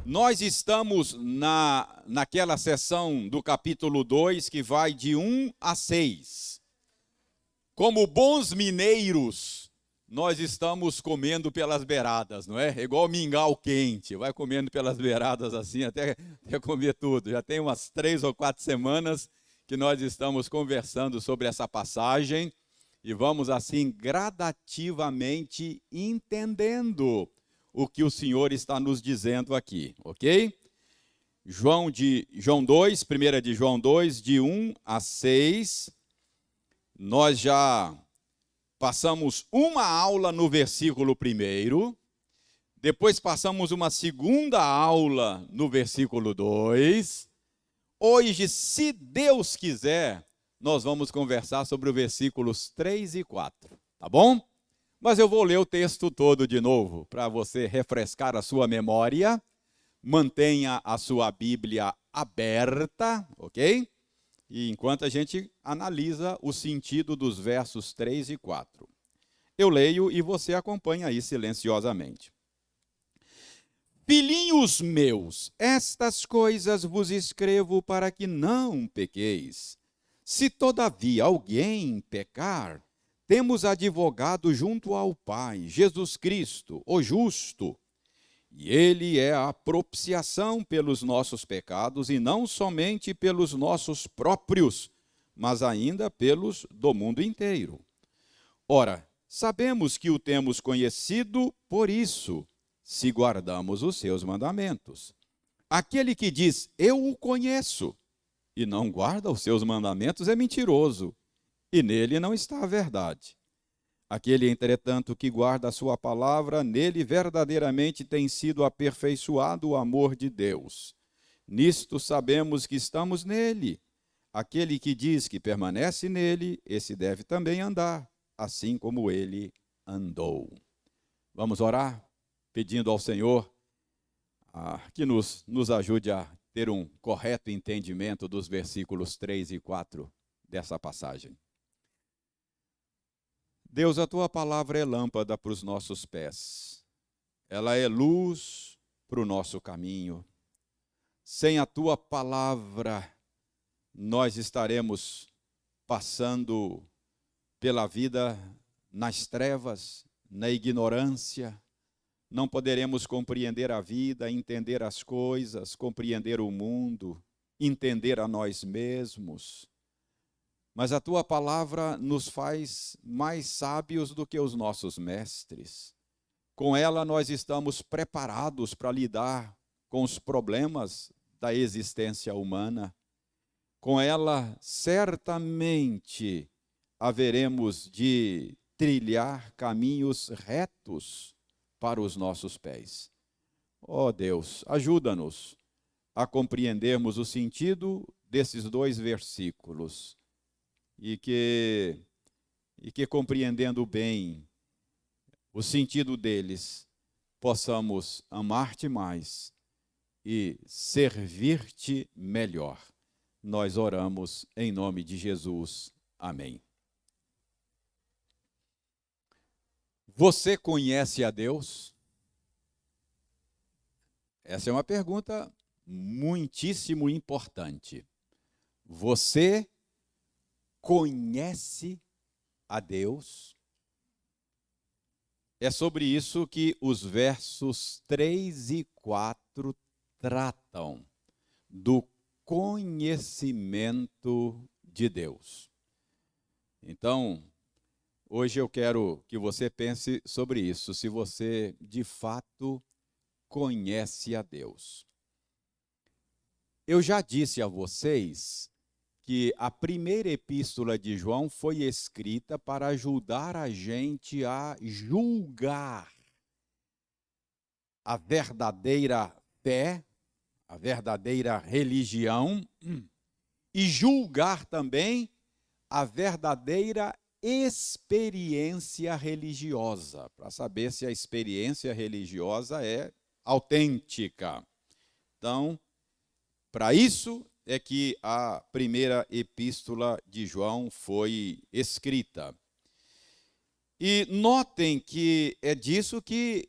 Nós estamos naquela sessão do capítulo 2 que vai de 1 a 6. Como bons mineiros, nós estamos comendo pelas beiradas, não é? Igual mingau quente, vai comendo pelas beiradas assim até comer tudo. Já tem umas 3 ou 4 semanas que nós estamos conversando sobre essa passagem e vamos assim gradativamente entendendo o que o Senhor está nos dizendo aqui, ok? João 2, 1 de João 2, de 1 a 6, nós já passamos uma aula no versículo 1, depois passamos uma segunda aula no versículo 2, hoje, se Deus quiser, nós vamos conversar sobre os versículos 3 e 4, tá bom? Mas eu vou ler o texto todo de novo, para você refrescar a sua memória. Mantenha a sua Bíblia aberta, ok? E enquanto a gente analisa o sentido dos versos 3 e 4. Eu leio e você acompanha aí silenciosamente. Filhinhos meus, estas coisas vos escrevo para que não pequeis. Se todavia alguém pecar, temos advogado junto ao Pai, Jesus Cristo, o justo. E ele é a propiciação pelos nossos pecados, e não somente pelos nossos próprios, mas ainda pelos do mundo inteiro. Ora, sabemos que o temos conhecido por isso, se guardamos os seus mandamentos. Aquele que diz, eu o conheço, e não guarda os seus mandamentos, é mentiroso, e nele não está a verdade. Aquele, entretanto, que guarda a sua palavra, nele verdadeiramente tem sido aperfeiçoado o amor de Deus. Nisto sabemos que estamos nele. Aquele que diz que permanece nele, esse deve também andar, assim como ele andou. Vamos orar, pedindo ao Senhor que nos ajude a ter um correto entendimento dos versículos 3 e 4 dessa passagem. Deus, a tua palavra é lâmpada para os nossos pés. Ela é luz para o nosso caminho. Sem a tua palavra, nós estaremos passando pela vida nas trevas, na ignorância. Não poderemos compreender a vida, entender as coisas, compreender o mundo, entender a nós mesmos. Mas a tua palavra nos faz mais sábios do que os nossos mestres. Com ela nós estamos preparados para lidar com os problemas da existência humana. Com ela, certamente, haveremos de trilhar caminhos retos para os nossos pés. Ó Deus, ajuda-nos a compreendermos o sentido desses 2 versículos. E que compreendendo bem o sentido deles, possamos amar-te mais e servir-te melhor. Nós oramos em nome de Jesus. Amém. Você conhece a Deus? Essa é uma pergunta muitíssimo importante. Você conhece a Deus? É sobre isso que os versos 3 e 4 tratam, do conhecimento de Deus. Então, hoje eu quero que você pense sobre isso, se você de fato conhece a Deus. Eu já disse a vocês que a primeira epístola de João foi escrita para ajudar a gente a julgar a verdadeira fé, a verdadeira religião, e julgar também a verdadeira experiência religiosa, para saber se a experiência religiosa é autêntica. Então, para isso é que a primeira epístola de João foi escrita. E notem que é disso que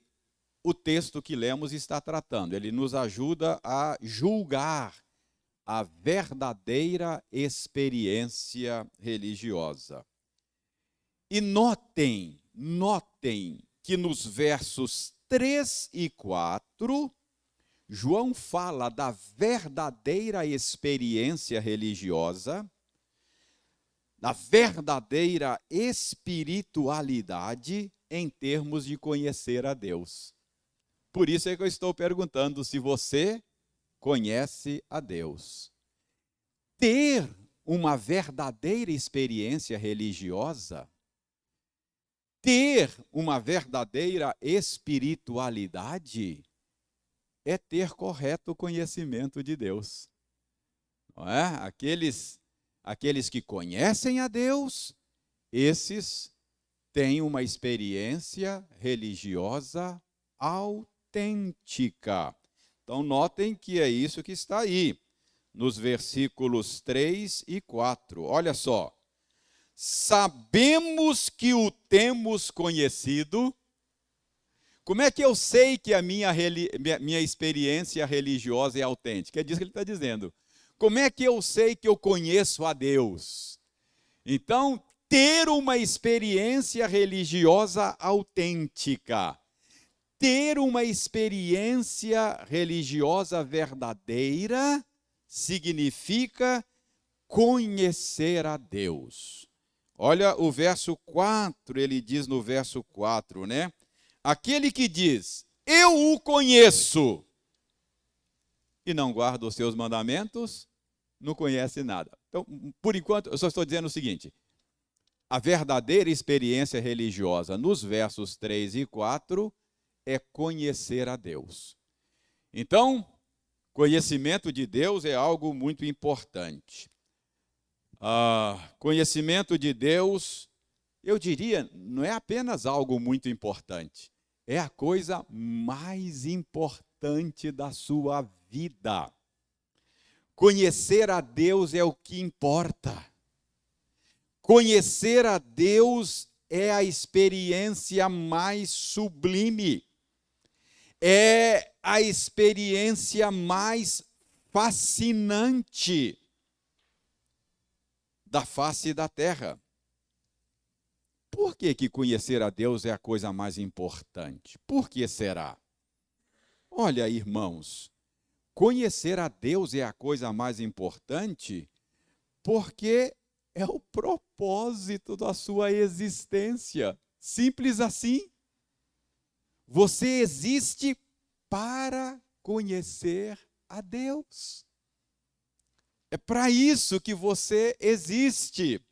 o texto que lemos está tratando. Ele nos ajuda a julgar a verdadeira experiência religiosa. E notem que nos versos 3 e 4, João fala da verdadeira experiência religiosa, da verdadeira espiritualidade em termos de conhecer a Deus. Por isso é que eu estou perguntando se você conhece a Deus. Ter uma verdadeira experiência religiosa, ter uma verdadeira espiritualidade, é ter correto conhecimento de Deus. Não é? Aqueles que conhecem a Deus, esses têm uma experiência religiosa autêntica. Então, notem que é isso que está aí, nos versículos 3 e 4. Olha só. Sabemos que o temos conhecido. Como é que eu sei que a minha experiência religiosa é autêntica? É disso que ele está dizendo. Como é que eu sei que eu conheço a Deus? Então, ter uma experiência religiosa autêntica, ter uma experiência religiosa verdadeira, significa conhecer a Deus. Olha o verso 4, ele diz no verso 4, né? Aquele que diz, eu o conheço, e não guarda os seus mandamentos, não conhece nada. Então, por enquanto, eu só estou dizendo o seguinte, a verdadeira experiência religiosa nos versos 3 e 4 é conhecer a Deus. Então, conhecimento de Deus é algo muito importante. Conhecimento de Deus, eu diria, não é apenas algo muito importante, é a coisa mais importante da sua vida. Conhecer a Deus é o que importa. Conhecer a Deus é a experiência mais sublime. É a experiência mais fascinante da face da terra. Por que conhecer a Deus é a coisa mais importante? Por que será? Olha, irmãos, conhecer a Deus é a coisa mais importante porque é o propósito da sua existência. Simples assim. Você existe para conhecer a Deus. É para isso que você existe.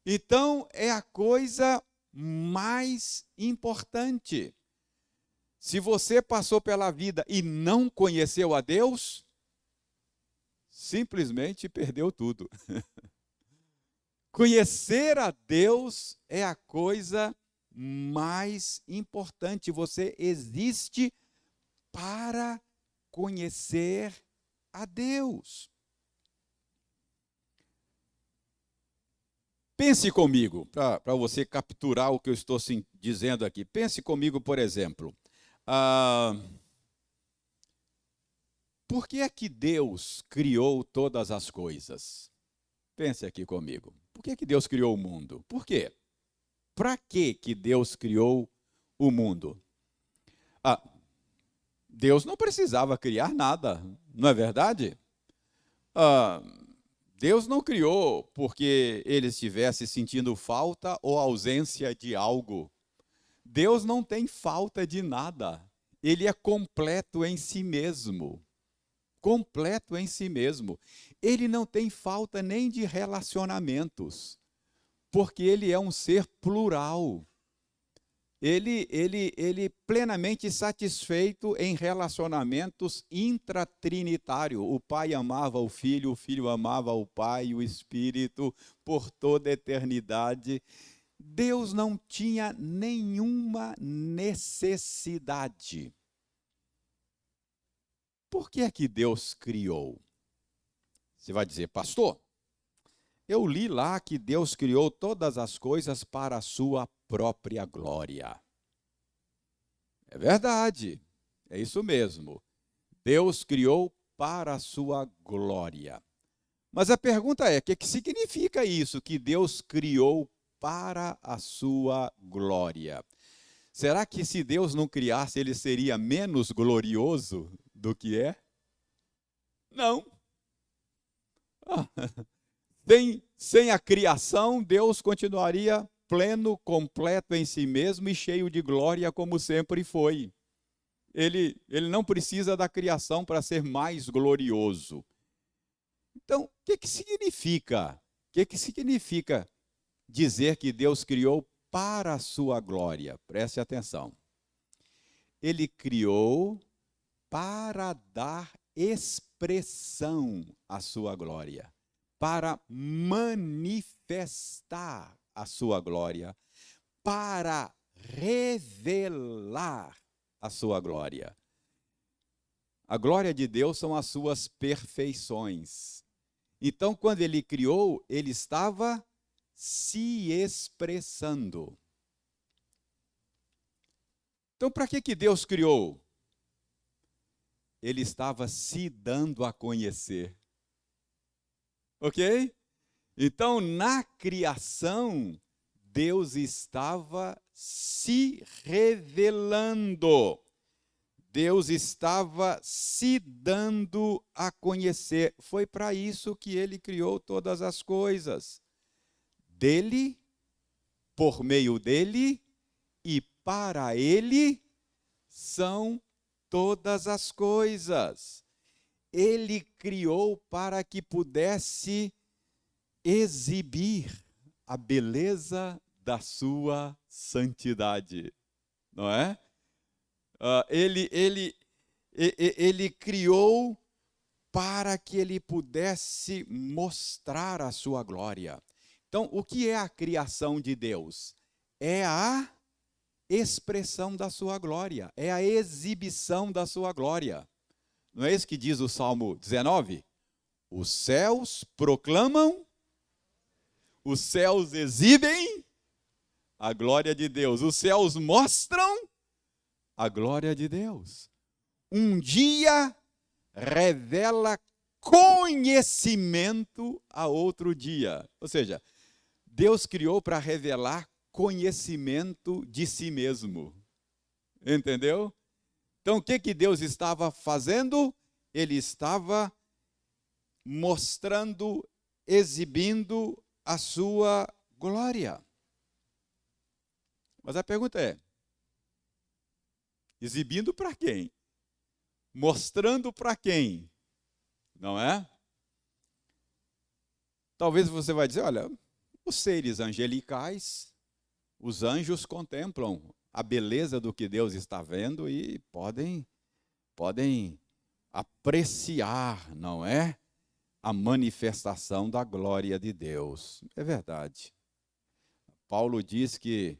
Então, é a coisa mais importante. Se você passou pela vida e não conheceu a Deus, simplesmente perdeu tudo. Conhecer a Deus é a coisa mais importante. Você existe para conhecer a Deus. Pense comigo, para você capturar o que eu estou dizendo aqui. Pense comigo, por exemplo. Por que é que Deus criou todas as coisas? Pense aqui comigo. Por que é que Deus criou o mundo? Por quê? Para que Deus criou o mundo? Deus não precisava criar nada, não é verdade? Deus não criou porque ele estivesse sentindo falta ou ausência de algo. Deus não tem falta de nada. Ele é completo em si mesmo. Completo em si mesmo. Ele não tem falta nem de relacionamentos, porque ele é um ser plural. Ele plenamente satisfeito em relacionamentos intratrinitários. O Pai amava o Filho amava o Pai, o Espírito, por toda a eternidade. Deus não tinha nenhuma necessidade. Por que é que Deus criou? Você vai dizer, pastor, eu li lá que Deus criou todas as coisas para a sua própria glória. É verdade, é isso mesmo. Deus criou para a sua glória. Mas a pergunta é, o que significa isso, que Deus criou para a sua glória? Será que se Deus não criasse, ele seria menos glorioso do que é? Não. Ah, sem a criação, Deus continuaria pleno, completo em si mesmo e cheio de glória, como sempre foi. Ele não precisa da criação para ser mais glorioso. Então, o que significa? O que significa dizer que Deus criou para a sua glória? Preste atenção. Ele criou para dar expressão à sua glória, para manifestar a sua glória, para revelar a sua glória. A glória de Deus são as suas perfeições. Então, quando ele criou, ele estava se expressando. Então, para que Deus criou? Ele estava se dando a conhecer. Ok? Então, na criação, Deus estava se revelando. Deus estava se dando a conhecer. Foi para isso que ele criou todas as coisas. Dele, por meio dele e para ele são todas as coisas. Ele criou para que pudesse exibir a beleza da sua santidade, não é? Ele criou para que ele pudesse mostrar a sua glória. Então, o que é a criação de Deus? É a expressão da sua glória, é a exibição da sua glória. Não é isso que diz o Salmo 19? Os céus proclamam, os céus exibem a glória de Deus, os céus mostram a glória de Deus. Um dia revela conhecimento a outro dia. Ou seja, Deus criou para revelar conhecimento de si mesmo. Entendeu? Então, o que Deus estava fazendo? Ele estava mostrando, exibindo a sua glória. Mas a pergunta é, exibindo para quem? Mostrando para quem? Não é? Talvez você vai dizer, olha, os seres angelicais, os anjos contemplam a beleza do que Deus está vendo e podem apreciar, não é? A manifestação da glória de Deus. É verdade. Paulo diz que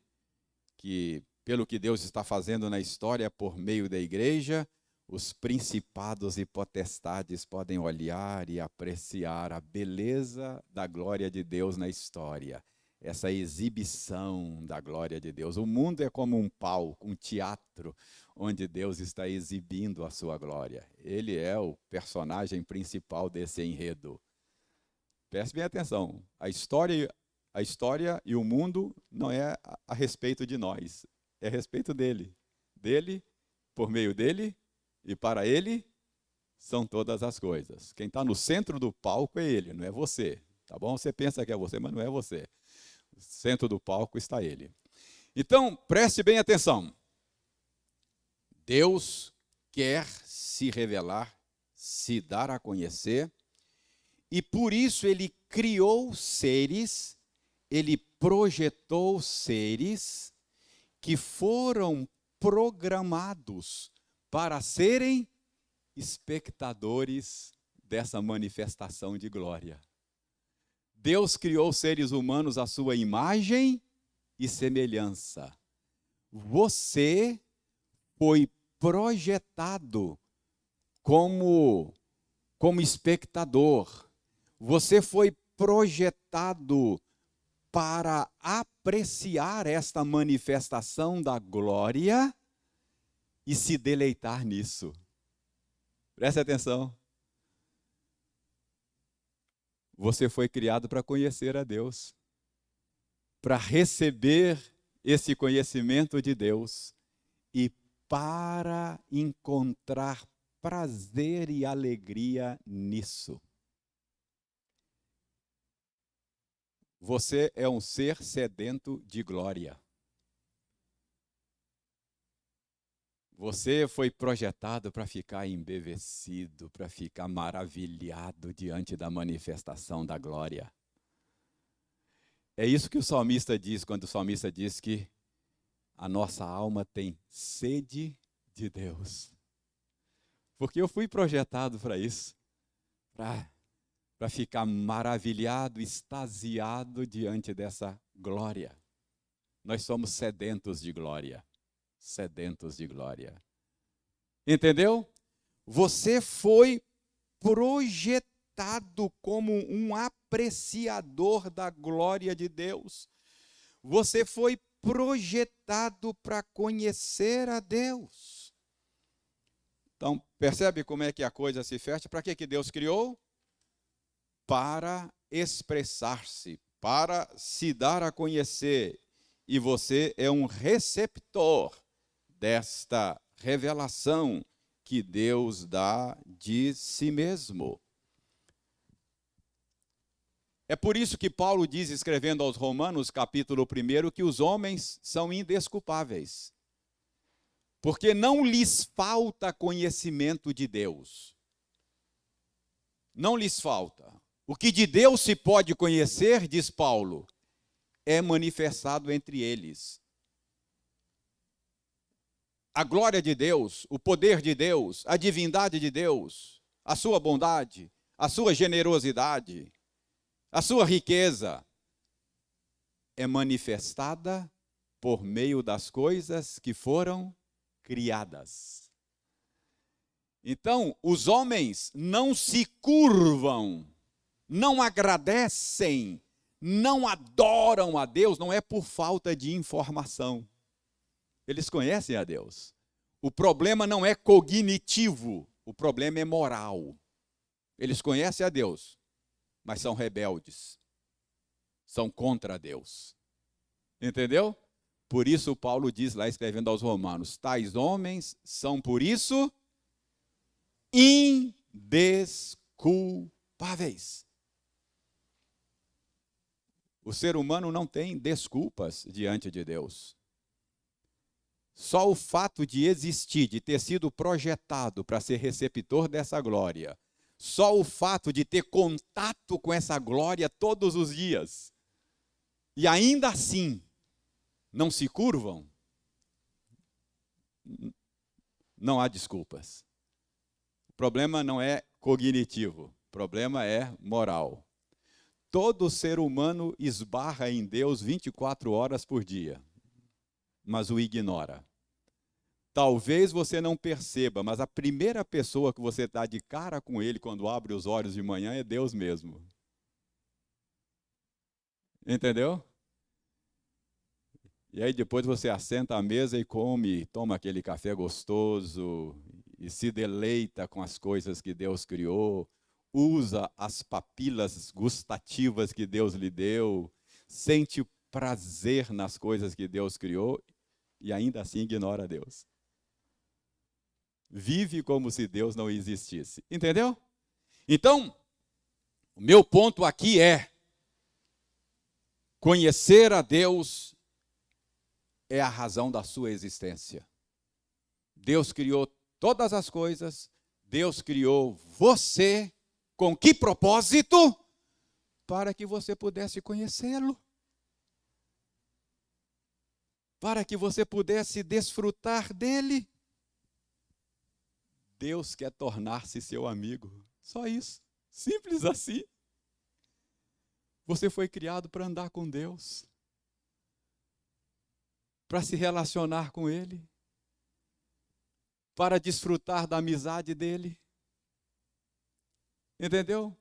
pelo que Deus está fazendo na história por meio da igreja, os principados e potestades podem olhar e apreciar a beleza da glória de Deus na história. Essa exibição da glória de Deus. O mundo é como um palco, um teatro, onde Deus está exibindo a sua glória. Ele é o personagem principal desse enredo. Preste bem atenção. A história e o mundo não é a respeito de nós. É a respeito dele. Dele, por meio dele e para ele são todas as coisas. Quem está no centro do palco é ele, não é você. Tá bom? Você pensa que é você, mas não é você. No centro do palco está ele. Então, preste bem atenção. Deus quer se revelar, se dar a conhecer, e por isso ele criou seres, ele projetou seres que foram programados para serem espectadores dessa manifestação de glória. Deus criou seres humanos à sua imagem e semelhança. Você foi projetado como espectador. Você foi projetado para apreciar esta manifestação da glória e se deleitar nisso. Preste atenção. Você foi criado para conhecer a Deus, para receber esse conhecimento de Deus e para encontrar prazer e alegria nisso. Você é um ser sedento de glória. Você foi projetado para ficar embevecido, para ficar maravilhado diante da manifestação da glória. É isso que o salmista diz, quando o salmista diz que a nossa alma tem sede de Deus. Porque eu fui projetado para isso, para ficar maravilhado, extasiado diante dessa glória. Nós somos sedentos de glória. Sedentos de glória. Entendeu? Você foi projetado como um apreciador da glória de Deus. Você foi projetado para conhecer a Deus. Então, percebe como é que a coisa se fecha? Para que Deus criou? Para expressar-se, para se dar a conhecer. E você é um receptor desta revelação que Deus dá de si mesmo. É por isso que Paulo diz, escrevendo aos Romanos, capítulo 1, que os homens são indesculpáveis, porque não lhes falta conhecimento de Deus. Não lhes falta. O que de Deus se pode conhecer, diz Paulo, é manifestado entre eles. A glória de Deus, o poder de Deus, a divindade de Deus, a sua bondade, a sua generosidade, a sua riqueza é manifestada por meio das coisas que foram criadas. Então, os homens não se curvam, não agradecem, não adoram a Deus, não é por falta de informação. Eles conhecem a Deus. O problema não é cognitivo, o problema é moral. Eles conhecem a Deus, mas são rebeldes. São contra Deus. Entendeu? Por isso Paulo diz lá, escrevendo aos Romanos, tais homens são por isso indesculpáveis. O ser humano não tem desculpas diante de Deus. Só o fato de existir, de ter sido projetado para ser receptor dessa glória, só o fato de ter contato com essa glória todos os dias, e ainda assim não se curvam, não há desculpas. O problema não é cognitivo, o problema é moral. Todo ser humano esbarra em Deus 24 horas por dia, mas o ignora. Talvez você não perceba, mas a primeira pessoa que você está de cara com ele quando abre os olhos de manhã é Deus mesmo. Entendeu? E aí depois você assenta à mesa e come, toma aquele café gostoso e se deleita com as coisas que Deus criou, usa as papilas gustativas que Deus lhe deu, sente prazer nas coisas que Deus criou e ainda assim ignora Deus. Vive como se Deus não existisse. Entendeu? Então, o meu ponto aqui é: conhecer a Deus é a razão da sua existência. Deus criou todas as coisas, Deus criou você, com que propósito? Para que você pudesse conhecê-lo. Para que você pudesse desfrutar dele. Deus quer tornar-se seu amigo. Só isso. Simples assim. Você foi criado para andar com Deus. Para se relacionar com Ele. Para desfrutar da amizade dEle. Entendeu?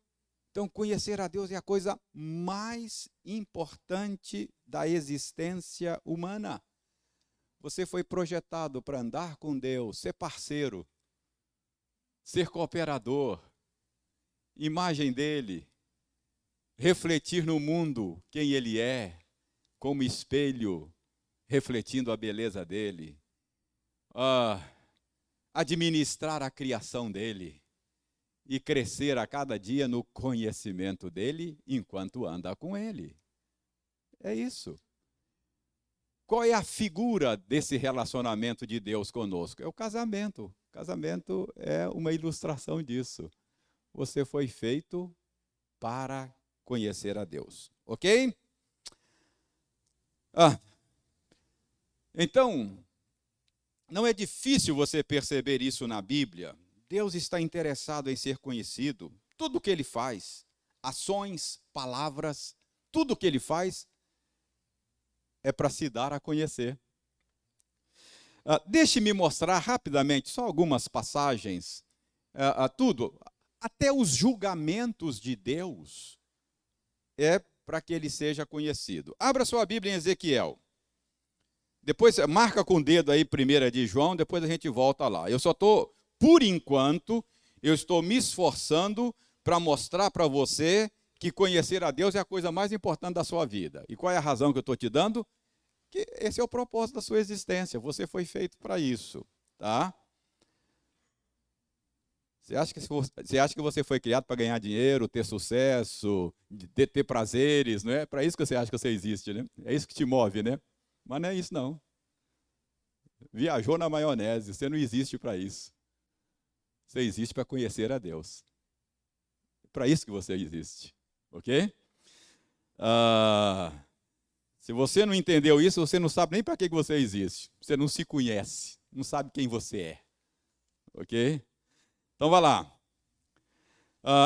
Então, conhecer a Deus é a coisa mais importante da existência humana. Você foi projetado para andar com Deus, ser parceiro, ser cooperador, imagem dele, refletir no mundo quem ele é, como espelho, refletindo a beleza dele, administrar a criação dele e crescer a cada dia no conhecimento dele enquanto anda com ele. É isso. Qual é a figura desse relacionamento de Deus conosco? É o casamento. O casamento é uma ilustração disso. Você foi feito para conhecer a Deus. Ok? Então, não é difícil você perceber isso na Bíblia. Deus está interessado em ser conhecido. Tudo o que ele faz, ações, palavras, tudo o que ele faz é para se dar a conhecer. Deixe-me mostrar rapidamente só algumas passagens. Tudo, até os julgamentos de Deus é para que ele seja conhecido. Abra sua Bíblia em Ezequiel. Depois, marca com o dedo aí 1 de João, depois a gente volta lá. Eu só estou, por enquanto, eu estou me esforçando para mostrar para você que conhecer a Deus é a coisa mais importante da sua vida. E qual é a razão que eu estou te dando? Que esse é o propósito da sua existência. Você foi feito para isso, tá? Você acha que você foi criado para ganhar dinheiro, ter sucesso, ter prazeres, não é? Para isso que você acha que você existe, né? É isso que te move, né? Mas não é isso, não. Viajou na maionese, você não existe para isso. Você existe para conhecer a Deus. É para isso que você existe, ok? Se você não entendeu isso, você não sabe nem para que você existe. Você não se conhece, não sabe quem você é, ok? Então, vai lá.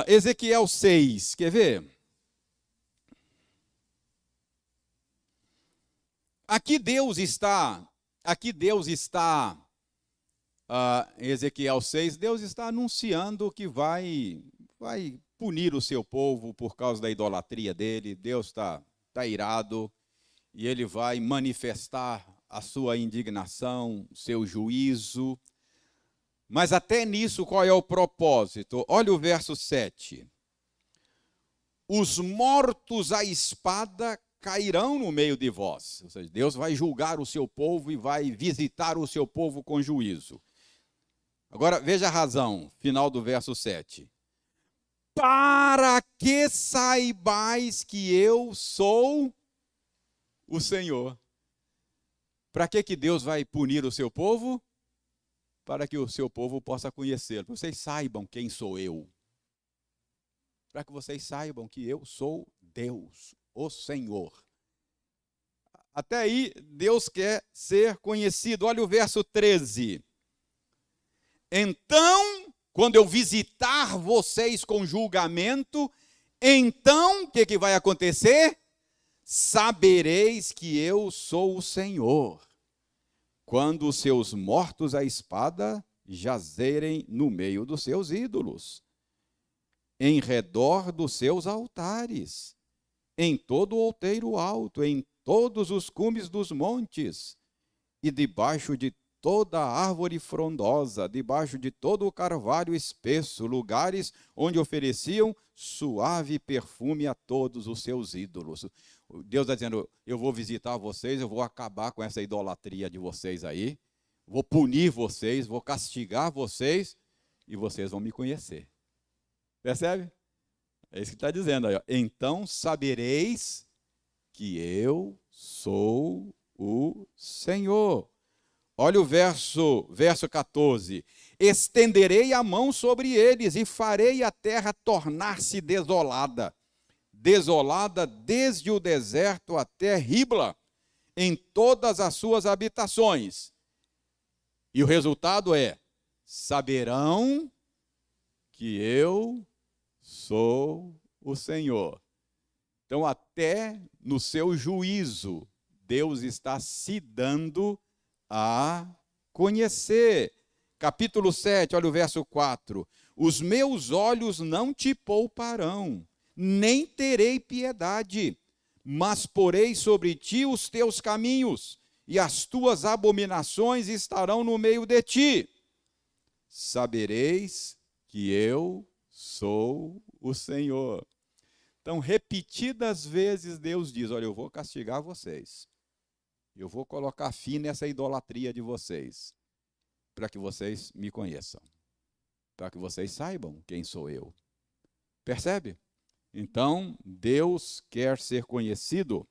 Ezequiel 6, quer ver? Aqui Deus está, em Ezequiel 6, Deus está anunciando que vai punir o seu povo por causa da idolatria dele. Deus está irado e ele vai manifestar a sua indignação, o seu juízo. Mas até nisso, qual é o propósito? Olha o verso 7. Os mortos à espada cairão no meio de vós. Ou seja, Deus vai julgar o seu povo e vai visitar o seu povo com juízo. Agora, veja a razão, final do verso 7. Para que saibais que eu sou o Senhor. Para que Deus vai punir o seu povo? Para que o seu povo possa conhecê-lo. Para que vocês saibam quem sou eu. Para que vocês saibam que eu sou Deus, o Senhor. Até aí, Deus quer ser conhecido. Olha o verso 13. Então, quando eu visitar vocês com julgamento, então, o que vai acontecer? Sabereis que eu sou o Senhor. Quando os seus mortos à espada jazerem no meio dos seus ídolos, em redor dos seus altares, em todo o outeiro alto, em todos os cumes dos montes, e debaixo de toda a árvore frondosa, debaixo de todo o carvalho espesso, lugares onde ofereciam suave perfume a todos os seus ídolos. Deus está dizendo, eu vou visitar vocês, eu vou acabar com essa idolatria de vocês aí, vou punir vocês, vou castigar vocês, e vocês vão me conhecer. Percebe? É isso que está dizendo aí. Ó. Então sabereis que eu sou o Senhor. Olha o verso 14. Estenderei a mão sobre eles e farei a terra tornar-se desolada. Desolada desde o deserto até Ribla, em todas as suas habitações. E o resultado é, saberão que eu sou o Senhor. Então, até no seu juízo, Deus está se dando a conhecer. Capítulo 7, olha o verso 4. Os meus olhos não te pouparão, nem terei piedade, mas porei sobre ti os teus caminhos e as tuas abominações estarão no meio de ti. Sabereis que eu sou o Senhor. Então, repetidas vezes, Deus diz: olha, eu vou castigar vocês. Eu vou colocar fim nessa idolatria de vocês, para que vocês me conheçam, para que vocês saibam quem sou eu. Percebe? Então, Deus quer ser conhecido.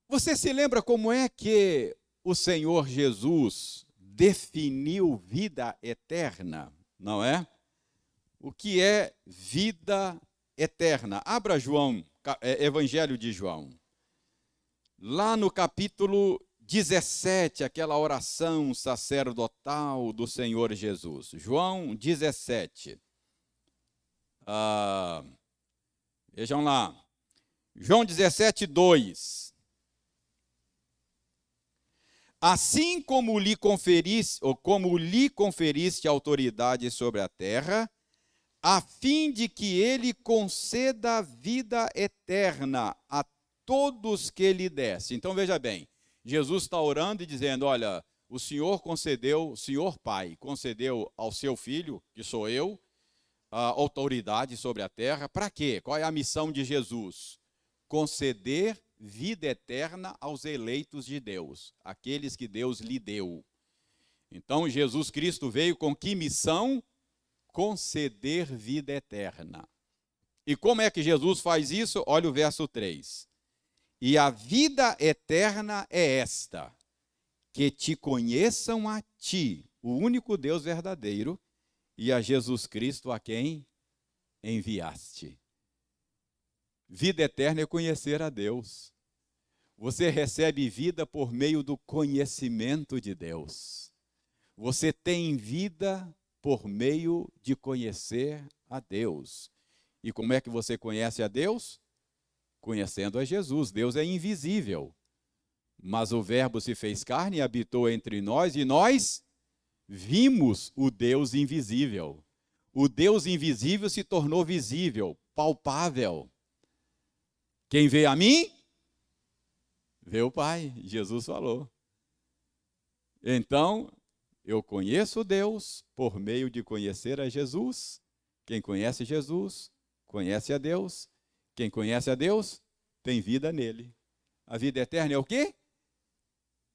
Você se lembra como é que o Senhor Jesus definiu vida eterna, não é? O que é vida eterna? Abra João, Evangelho de João. Lá no capítulo 17, aquela oração sacerdotal do Senhor Jesus. João 17. Vejam lá. João 17, 2. Assim como lhe conferiste autoridade sobre a terra, a fim de que ele conceda a vida eterna a todos que lhe desse. Então veja bem, Jesus está orando e dizendo: olha, o Senhor Pai, concedeu ao seu Filho, que sou eu, a autoridade sobre a terra. Para quê? Qual é a missão de Jesus? Conceder vida eterna aos eleitos de Deus, aqueles que Deus lhe deu. Então Jesus Cristo veio com que missão? Conceder vida eterna. E como é que Jesus faz isso? Olha o verso 3. E a vida eterna é esta: que te conheçam a ti, o único Deus verdadeiro, e a Jesus Cristo a quem enviaste. Vida eterna é conhecer a Deus. Você recebe vida por meio do conhecimento de Deus. Você tem vida por meio de conhecer a Deus. E como é que você conhece a Deus? Conhecendo a Jesus. Deus é invisível, mas o Verbo se fez carne e habitou entre nós, e nós vimos o Deus invisível. O Deus invisível se tornou visível, palpável. Quem vê a mim, vê o Pai. Jesus falou. Então, eu conheço Deus por meio de conhecer a Jesus. Quem conhece Jesus, conhece a Deus. Quem conhece a Deus, tem vida nele. A vida eterna é o quê?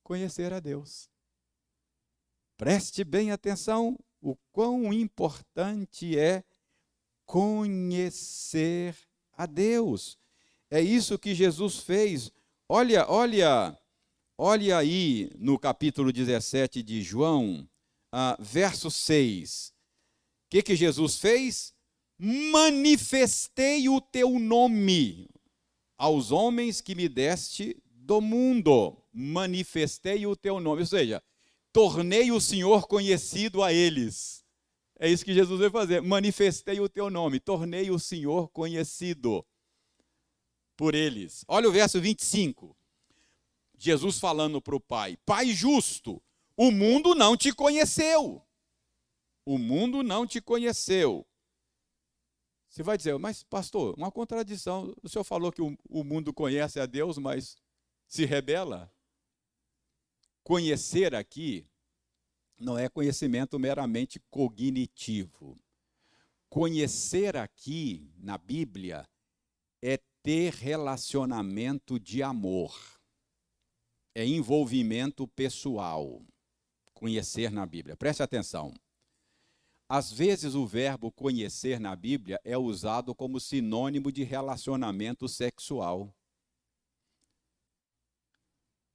Conhecer a Deus. Preste bem atenção o quão importante é conhecer a Deus. É isso que Jesus fez. Olha aí no capítulo 17 de João, verso 6. O que Jesus fez? Manifestei o teu nome aos homens que me deste do mundo. Manifestei o teu nome. Ou seja, tornei o Senhor conhecido a eles. É isso que Jesus veio fazer. Manifestei o teu nome. Tornei o Senhor conhecido por eles. Olha o verso 25. Jesus falando para o Pai: Pai justo, o mundo não te conheceu. O mundo não te conheceu. Você vai dizer: mas pastor, uma contradição. O senhor falou que o mundo conhece a Deus, mas se rebela. Conhecer aqui não é conhecimento meramente cognitivo. Conhecer aqui na Bíblia é ter relacionamento de amor. É envolvimento pessoal. Conhecer na Bíblia. Preste atenção. Às vezes o verbo conhecer na Bíblia é usado como sinônimo de relacionamento sexual.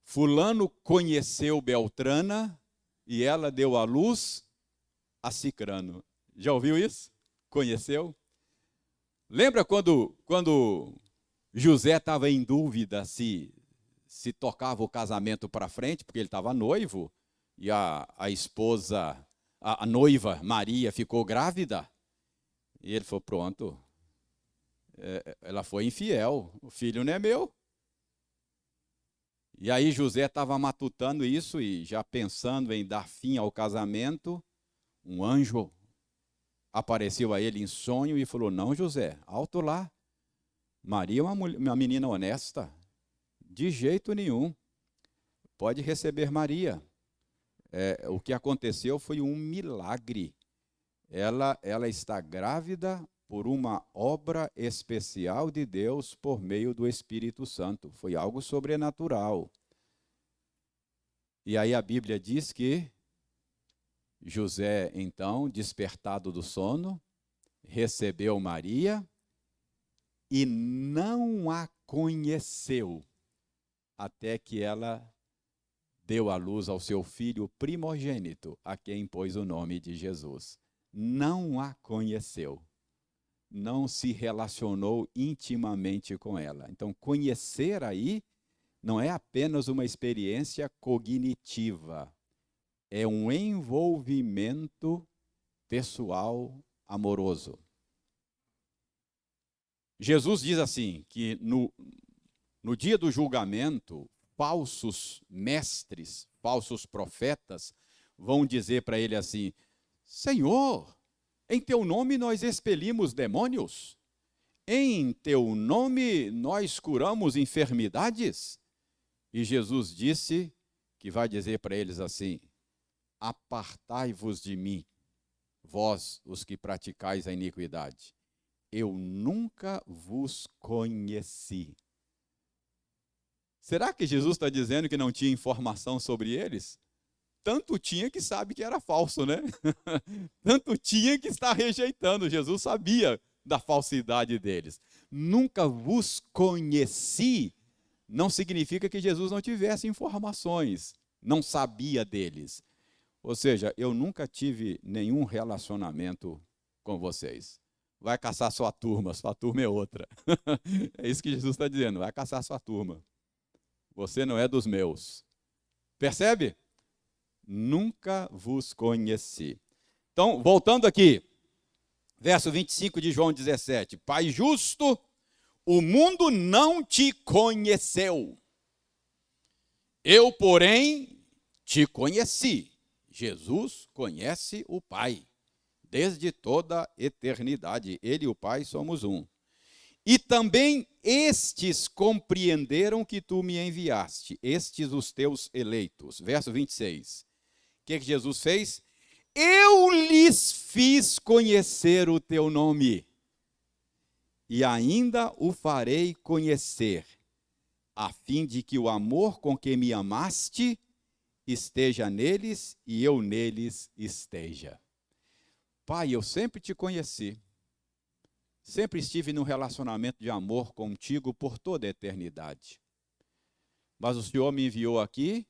Fulano conheceu Beltrana e ela deu à luz a Cicrano. Já ouviu isso? Conheceu? Lembra quando José estava em dúvida se tocava o casamento para frente, porque ele estava noivo, e a esposa, a noiva Maria ficou grávida, e ele falou: pronto, ela foi infiel, o filho não é meu. E aí José estava matutando isso e já pensando em dar fim ao casamento. Um anjo apareceu a ele em sonho e falou: não, José, alto lá, Maria é uma menina honesta, De jeito nenhum. Pode receber Maria. O que aconteceu foi um milagre. Ela está grávida por uma obra especial de Deus por meio do Espírito Santo. Foi algo sobrenatural. E aí a Bíblia diz que José, então, despertado do sono, recebeu Maria e não a conheceu até que ela deu à luz ao seu filho primogênito, a quem pôs o nome de Jesus. Não a conheceu, não se relacionou intimamente com ela. Então, conhecer aí não é apenas uma experiência cognitiva, é um envolvimento pessoal amoroso. Jesus diz assim, que no dia do julgamento, falsos mestres, falsos profetas, vão dizer para ele assim: Senhor, em teu nome nós expelimos demônios, em teu nome nós curamos enfermidades. E Jesus disse que vai dizer para eles assim: apartai-vos de mim, vós os que praticais a iniquidade. Eu nunca vos conheci. Será que Jesus está dizendo que não tinha informação sobre eles? Tanto tinha que sabe que era falso, né? Tanto tinha que está rejeitando. Jesus sabia da falsidade deles. Nunca vos conheci não significa que Jesus não tivesse informações, não sabia deles. Ou seja, eu nunca tive nenhum relacionamento com vocês. Vai caçar sua turma é outra. É isso que Jesus está dizendo, vai caçar sua turma. Você não é dos meus. Percebe? Nunca vos conheci. Então, voltando aqui, verso 25 de João 17. Pai justo, o mundo não te conheceu. Eu, porém, te conheci. Jesus conhece o Pai, desde toda a eternidade. Ele e o Pai somos um. E também estes compreenderam que tu me enviaste, estes os teus eleitos. Verso 26. O que Jesus fez? Eu lhes fiz conhecer o teu nome, e ainda o farei conhecer, a fim de que o amor com que me amaste esteja neles e eu neles esteja. Pai, eu sempre te conheci. Sempre estive num relacionamento de amor contigo por toda a eternidade. Mas o Senhor me enviou aqui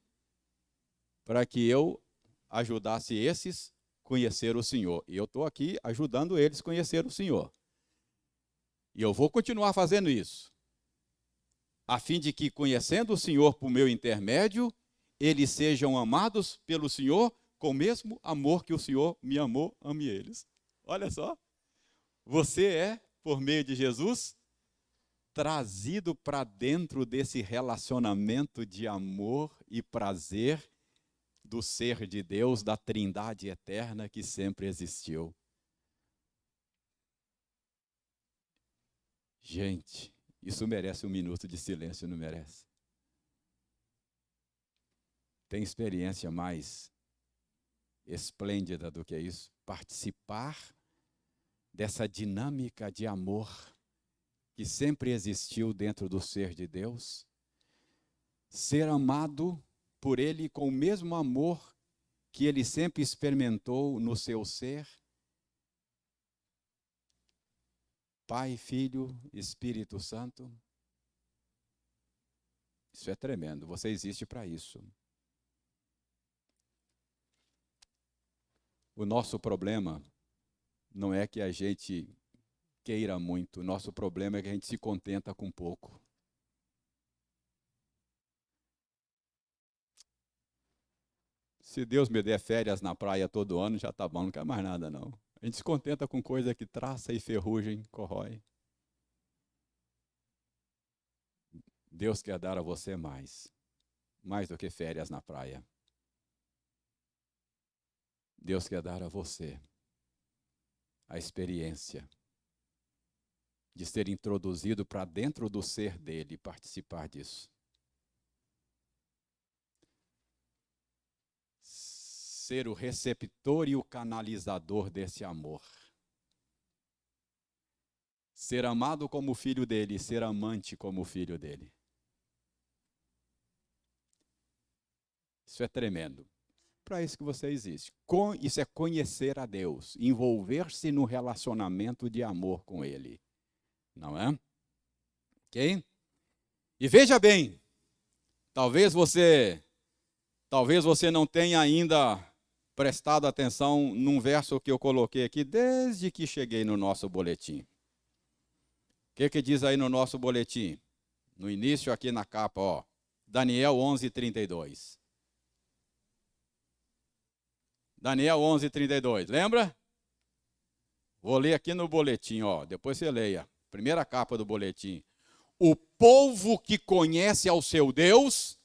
para que eu ajudasse esses a conhecer o Senhor. E eu estou aqui ajudando eles a conhecer o Senhor. E eu vou continuar fazendo isso, a fim de que, conhecendo o Senhor por meu intermédio, eles sejam amados pelo Senhor com o mesmo amor que o Senhor me amou, ame eles. Olha só. Você é, por meio de Jesus, trazido para dentro desse relacionamento de amor e prazer do ser de Deus, da Trindade eterna que sempre existiu. Gente, isso merece um minuto de silêncio, não merece? Tem experiência mais esplêndida do que isso? Participar dessa dinâmica de amor que sempre existiu dentro do ser de Deus, ser amado por Ele com o mesmo amor que Ele sempre experimentou no seu ser. Pai, Filho, Espírito Santo. Isso é tremendo, você existe para isso. O nosso problema não é que a gente queira muito, o nosso problema é que a gente se contenta com pouco. Se Deus me der férias na praia todo ano, já está bom, não quer mais nada não. A gente se contenta com coisa que traça e ferrugem, corrói. Deus quer dar a você mais do que férias na praia. Deus quer dar a você a experiência de ser introduzido para dentro do ser dele e participar disso. ser o receptor e o canalizador desse amor. Ser amado como filho dele, ser amante como filho dele. Isso é tremendo. Para isso que você existe. Isso é conhecer a Deus, envolver-se no relacionamento de amor com Ele. Não é? Ok? E veja bem, talvez você não tenha ainda prestado atenção num verso que eu coloquei aqui desde que cheguei no nosso boletim. O que diz aí no nosso boletim? No início aqui na capa, ó, Daniel 11:32. Daniel 11:32, lembra? Vou ler aqui no boletim, ó, depois você leia. Primeira capa do boletim. O povo que conhece ao seu Deus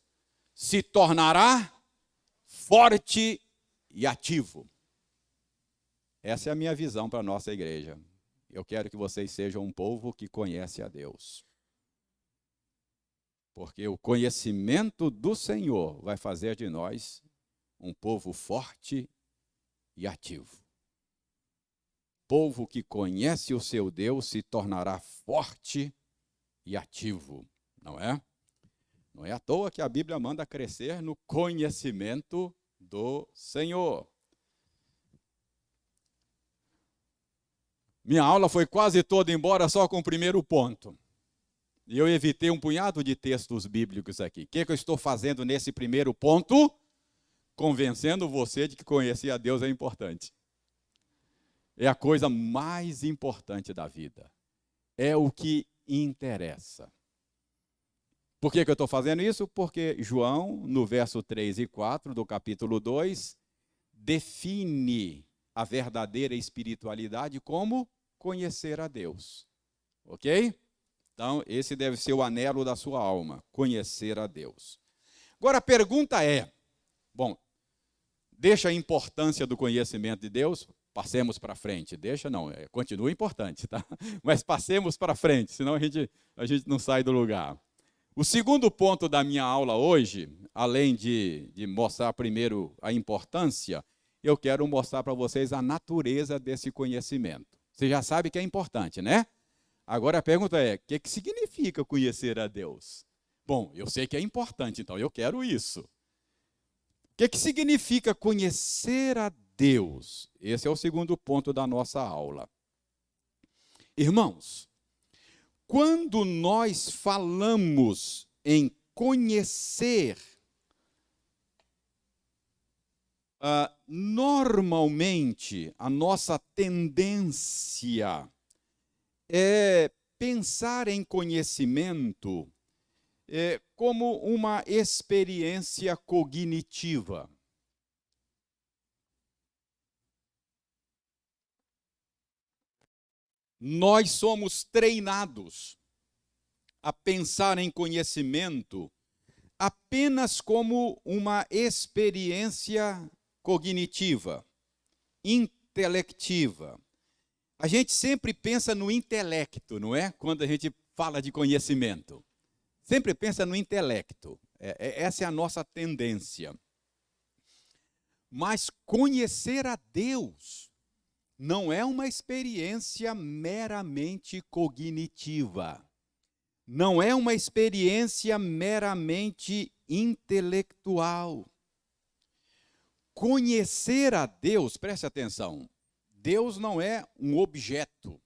se tornará forte e ativo. Essa é a minha visão para a nossa igreja. Eu quero que vocês sejam um povo que conhece a Deus. Porque o conhecimento do Senhor vai fazer de nós um povo forte e ativo. Povo que conhece o seu Deus se tornará forte e ativo, não é? Não é à toa que a Bíblia manda crescer no conhecimento do Senhor. Minha aula foi quase toda embora só com o primeiro ponto. E eu evitei um punhado de textos bíblicos aqui. O que eu estou fazendo nesse primeiro ponto? Convencendo você de que conhecer a Deus é importante. É a coisa mais importante da vida. É o que interessa. Por que eu estou fazendo isso? Porque João, no verso 3 e 4 do capítulo 2, define a verdadeira espiritualidade como conhecer a Deus. Ok? Então, esse deve ser o anelo da sua alma, conhecer a Deus. Agora, a pergunta é, bom, deixa a importância do conhecimento de Deus, passemos para frente. Deixa não, continua importante, tá? Mas passemos para frente, senão a gente não sai do lugar. O segundo ponto da minha aula hoje, além de mostrar primeiro a importância, eu quero mostrar para vocês a natureza desse conhecimento. Você já sabe que é importante, né? Agora a pergunta é, o que significa conhecer a Deus? Bom, eu sei que é importante, então eu quero isso. O que significa conhecer a Deus? Esse é o segundo ponto da nossa aula. Irmãos, quando nós falamos em conhecer, normalmente a nossa tendência é pensar em conhecimento como uma experiência cognitiva. Nós somos treinados a pensar em conhecimento apenas como uma experiência cognitiva, intelectiva. A gente sempre pensa no intelecto, não é? Quando a gente fala de conhecimento. Sempre pensa no intelecto. Essa é a nossa tendência. Mas conhecer a Deus não é uma experiência meramente cognitiva. Não é uma experiência meramente intelectual. Conhecer a Deus, preste atenção, Deus não é um objeto.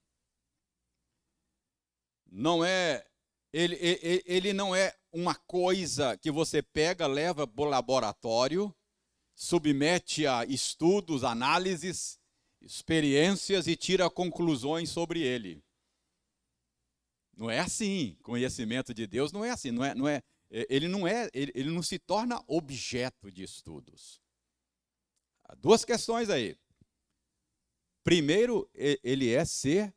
Ele não é uma coisa que você pega, leva para o laboratório, submete a estudos, análises, experiências e tira conclusões sobre ele. Não é assim. Conhecimento de Deus não é assim. Ele não se torna objeto de estudos. Há duas questões aí. Primeiro, ele é ser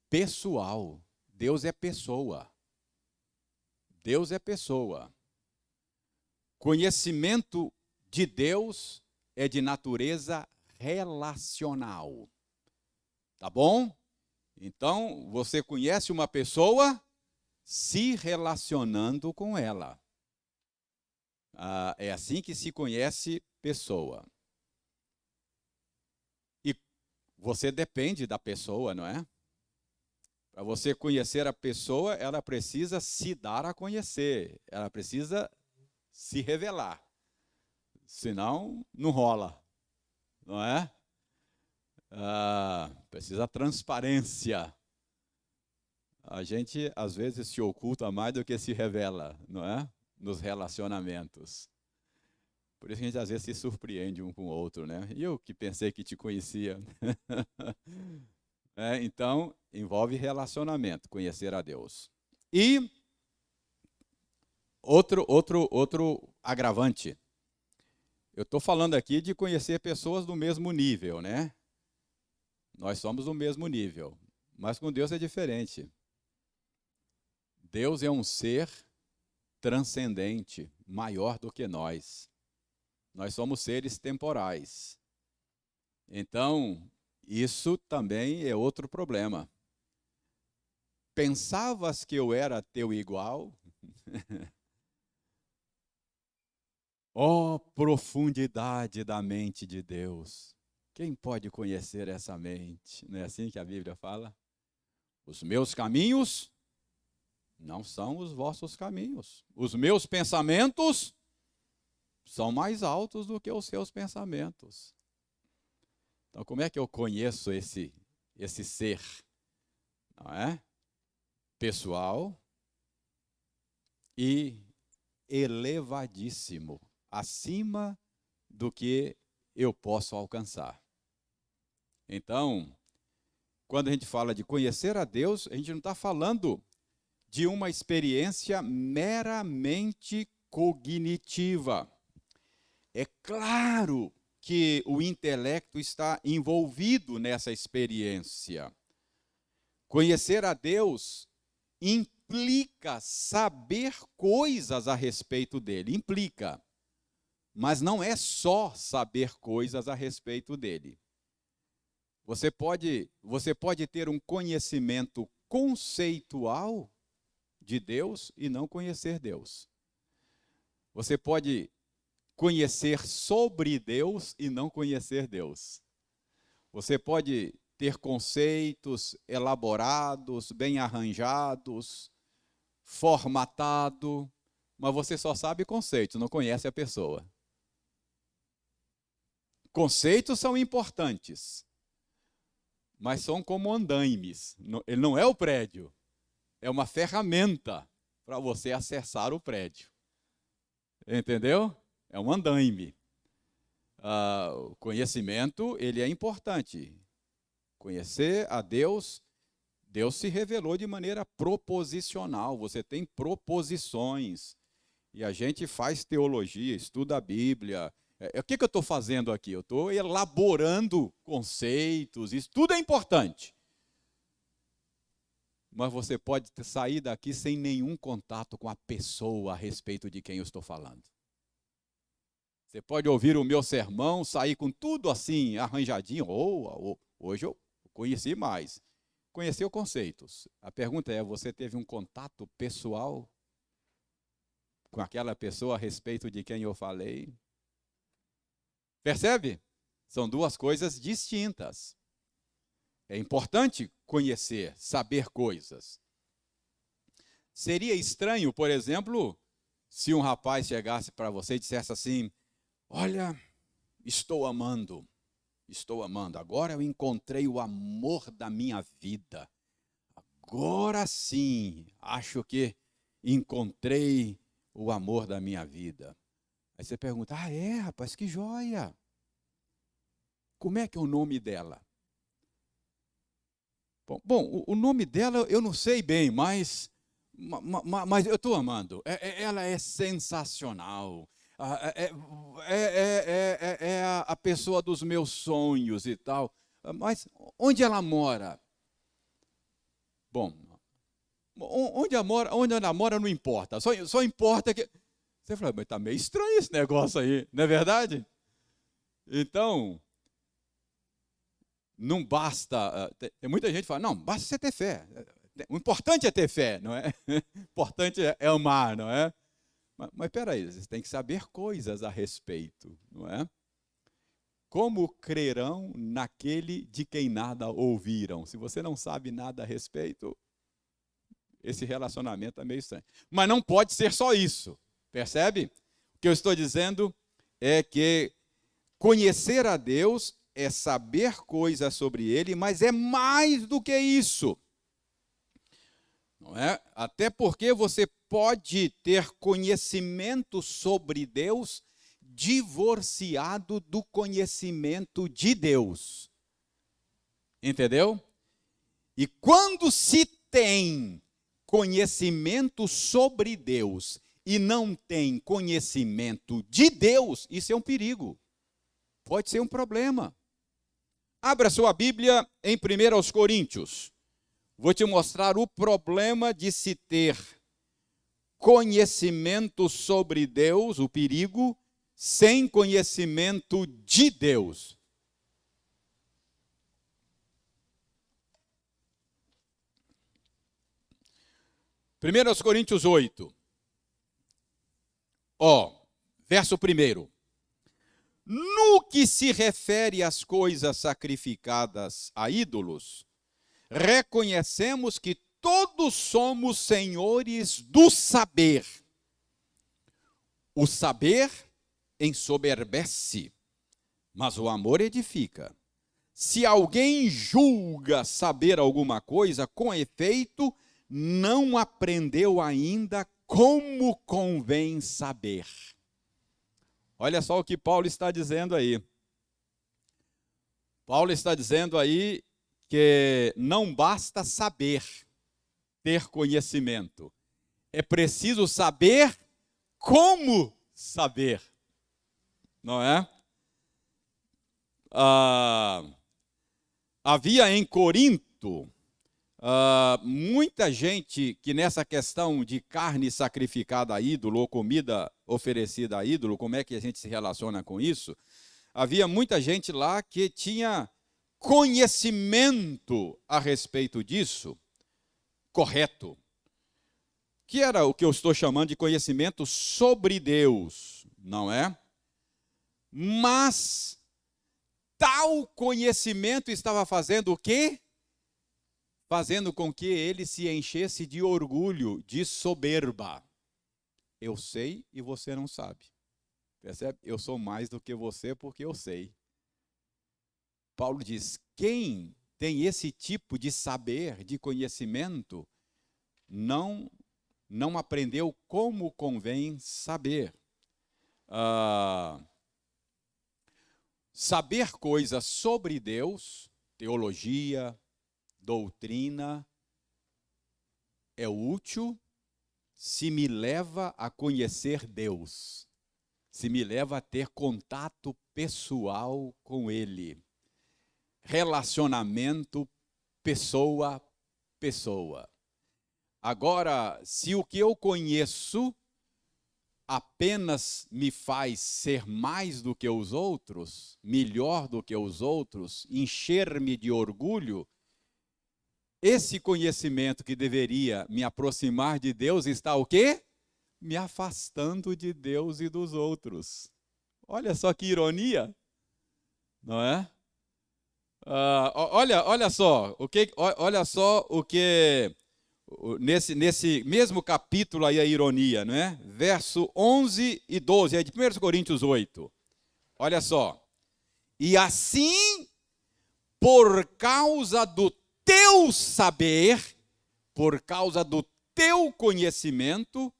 pessoal. Deus é pessoa. Deus é pessoa. Conhecimento de Deus é de natureza relacional. Tá bom? Então, você conhece uma pessoa se relacionando com ela. É assim que se conhece pessoa. você depende da pessoa, não é? Para você conhecer a pessoa, ela precisa se dar a conhecer, ela precisa se revelar. Senão, não rola, não é? Precisa transparência. A gente, às vezes, se oculta mais do que se revela, não é? Nos relacionamentos. Por isso que a gente, às vezes, se surpreende um com o outro, né? E eu que pensei que te conhecia. Então, envolve relacionamento, conhecer a Deus. E outro agravante. Eu estou falando aqui de conhecer pessoas do mesmo nível, né? Nós somos do mesmo nível, mas com Deus é diferente. Deus é um ser transcendente, maior do que nós. Nós somos seres temporais. Então, isso também é outro problema. Pensavas que eu era teu igual? Ó, profundidade da mente de Deus! Quem pode conhecer essa mente? Não é assim que a Bíblia fala? Os meus caminhos não são os vossos caminhos. Os meus pensamentos são mais altos do que os seus pensamentos. Então, como é que eu conheço esse ser? Não é? Pessoal e elevadíssimo, acima do que eu posso alcançar. Então, quando a gente fala de conhecer a Deus, a gente não está falando de uma experiência meramente cognitiva. É claro que o intelecto está envolvido nessa experiência. Conhecer a Deus implica saber coisas a respeito dele, implica. Mas não é só saber coisas a respeito dele. Você pode ter um conhecimento conceitual de Deus e não conhecer Deus. Você pode conhecer sobre Deus e não conhecer Deus. Você pode ter conceitos elaborados, bem arranjados, formatado, mas você só sabe conceitos, não conhece a pessoa. Conceitos são importantes, mas são como andaimes. Ele não é o prédio, é uma ferramenta para você acessar o prédio. Entendeu? É um andaime. O conhecimento, ele é importante. Conhecer a Deus, Deus se revelou de maneira proposicional. Você tem proposições. E a gente faz teologia, estuda a Bíblia. O que eu estou fazendo aqui? Eu estou elaborando conceitos, isso tudo é importante. Mas você pode sair daqui sem nenhum contato com a pessoa a respeito de quem eu estou falando. Você pode ouvir o meu sermão, sair com tudo assim, arranjadinho. Hoje eu conheci mais. Conheceu conceitos. A pergunta é, você teve um contato pessoal com aquela pessoa a respeito de quem eu falei? Percebe? São duas coisas distintas. É importante conhecer, saber coisas. Seria estranho, por exemplo, se um rapaz chegasse para você e dissesse assim, olha, estou amando, agora eu encontrei o amor da minha vida. Agora sim, acho que encontrei o amor da minha vida. Aí você pergunta, rapaz, que joia. Como é que é o nome dela? Bom, o nome dela eu não sei bem, mas eu estou amando. Ela é sensacional. É a pessoa dos meus sonhos e tal. Mas onde ela mora? Bom, onde ela mora não importa. Só importa que... Você fala, mas está meio estranho esse negócio aí, não é verdade? Então, não basta... Tem muita gente que fala, não, basta você ter fé. O importante é ter fé, não é? O importante é amar, não é? Mas espera aí, você tem que saber coisas a respeito, não é? como crerão naquele de quem nada ouviram? Se você não sabe nada a respeito, esse relacionamento é meio estranho. Mas não pode ser só isso, percebe? O que eu estou dizendo é que conhecer a Deus é saber coisas sobre Ele, mas é mais do que isso. Não é? Até porque você pode ter conhecimento sobre Deus divorciado do conhecimento de Deus. Entendeu? E quando se tem conhecimento sobre Deus e não tem conhecimento de Deus, isso é um perigo. Pode ser um problema. Abra sua Bíblia em 1 Coríntios. Vou te mostrar o problema de se ter conhecimento sobre Deus, o perigo, sem conhecimento de Deus. Primeiros Coríntios 8. Verso 1. No que se refere às coisas sacrificadas a ídolos, reconhecemos que todos somos senhores do saber. O saber ensoberbece, mas o amor edifica. Se alguém julga saber alguma coisa, com efeito, não aprendeu ainda como convém saber. Olha só o que Paulo está dizendo aí. Paulo está dizendo aí que não basta saber, ter conhecimento. É preciso saber como saber. Não é? Havia em Corinto muita gente que nessa questão de carne sacrificada a ídolo ou comida oferecida a ídolo, como é que a gente se relaciona com isso? Havia muita gente lá que tinha conhecimento a respeito disso, correto, que era o que eu estou chamando de conhecimento sobre Deus, não é? Mas tal conhecimento estava fazendo o quê? Fazendo com que ele se enchesse de orgulho, de soberba. Eu sei e você não sabe. Percebe? Eu sou mais do que você porque eu sei. Paulo diz, quem tem esse tipo de saber, de conhecimento, não aprendeu como convém saber. Saber coisas sobre Deus, teologia, doutrina, é útil se me leva a conhecer Deus, se me leva a ter contato pessoal com Ele. Relacionamento pessoa a pessoa. Agora, se o que eu conheço apenas me faz ser mais do que os outros, melhor do que os outros, encher-me de orgulho, esse conhecimento que deveria me aproximar de Deus está o quê? Me afastando de Deus e dos outros. Olha só que ironia, não é? Olha só o que nesse mesmo capítulo aí a ironia, não é? Verso 11 e 12, é de 1 Coríntios 8. Olha só. E assim, por causa do teu saber, por causa do teu conhecimento,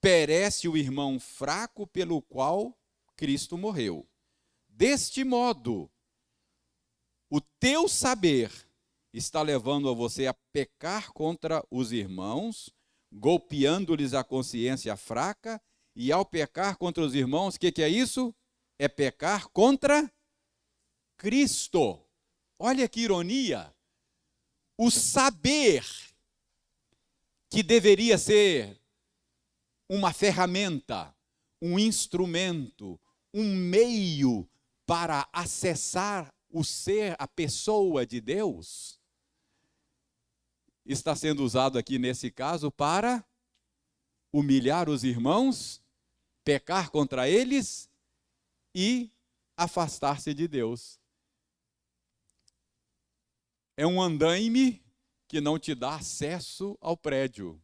perece o irmão fraco pelo qual Cristo morreu. Deste modo, o teu saber está levando a você a pecar contra os irmãos, golpeando-lhes a consciência fraca, e ao pecar contra os irmãos, o que é isso? É pecar contra Cristo. Olha que ironia. O saber, que deveria ser uma ferramenta, um instrumento, um meio para acessar o ser, a pessoa de Deus, está sendo usado aqui nesse caso para humilhar os irmãos, pecar contra eles e afastar-se de Deus. É um andaime que não te dá acesso ao prédio.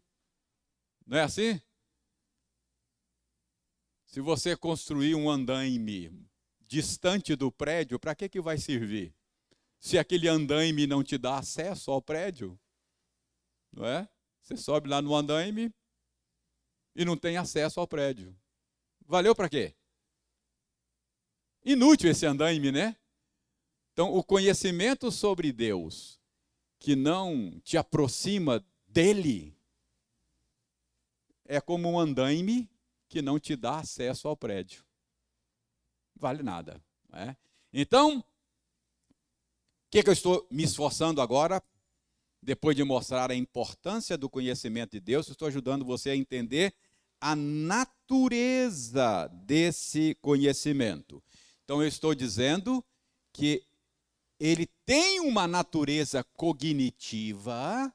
Não é assim? Se você construir um andaime distante do prédio, para que vai servir? Se aquele andaime não te dá acesso ao prédio, não é? Você sobe lá no andaime e não tem acesso ao prédio. Valeu para quê? Inútil esse andaime, né? Então, o conhecimento sobre Deus que não te aproxima dele é como um andaime que não te dá acesso ao prédio. Vale nada. Não é? Então, o que eu estou me esforçando agora, depois de mostrar a importância do conhecimento de Deus, estou ajudando você a entender a natureza desse conhecimento. Então, eu estou dizendo que ele tem uma natureza cognitiva,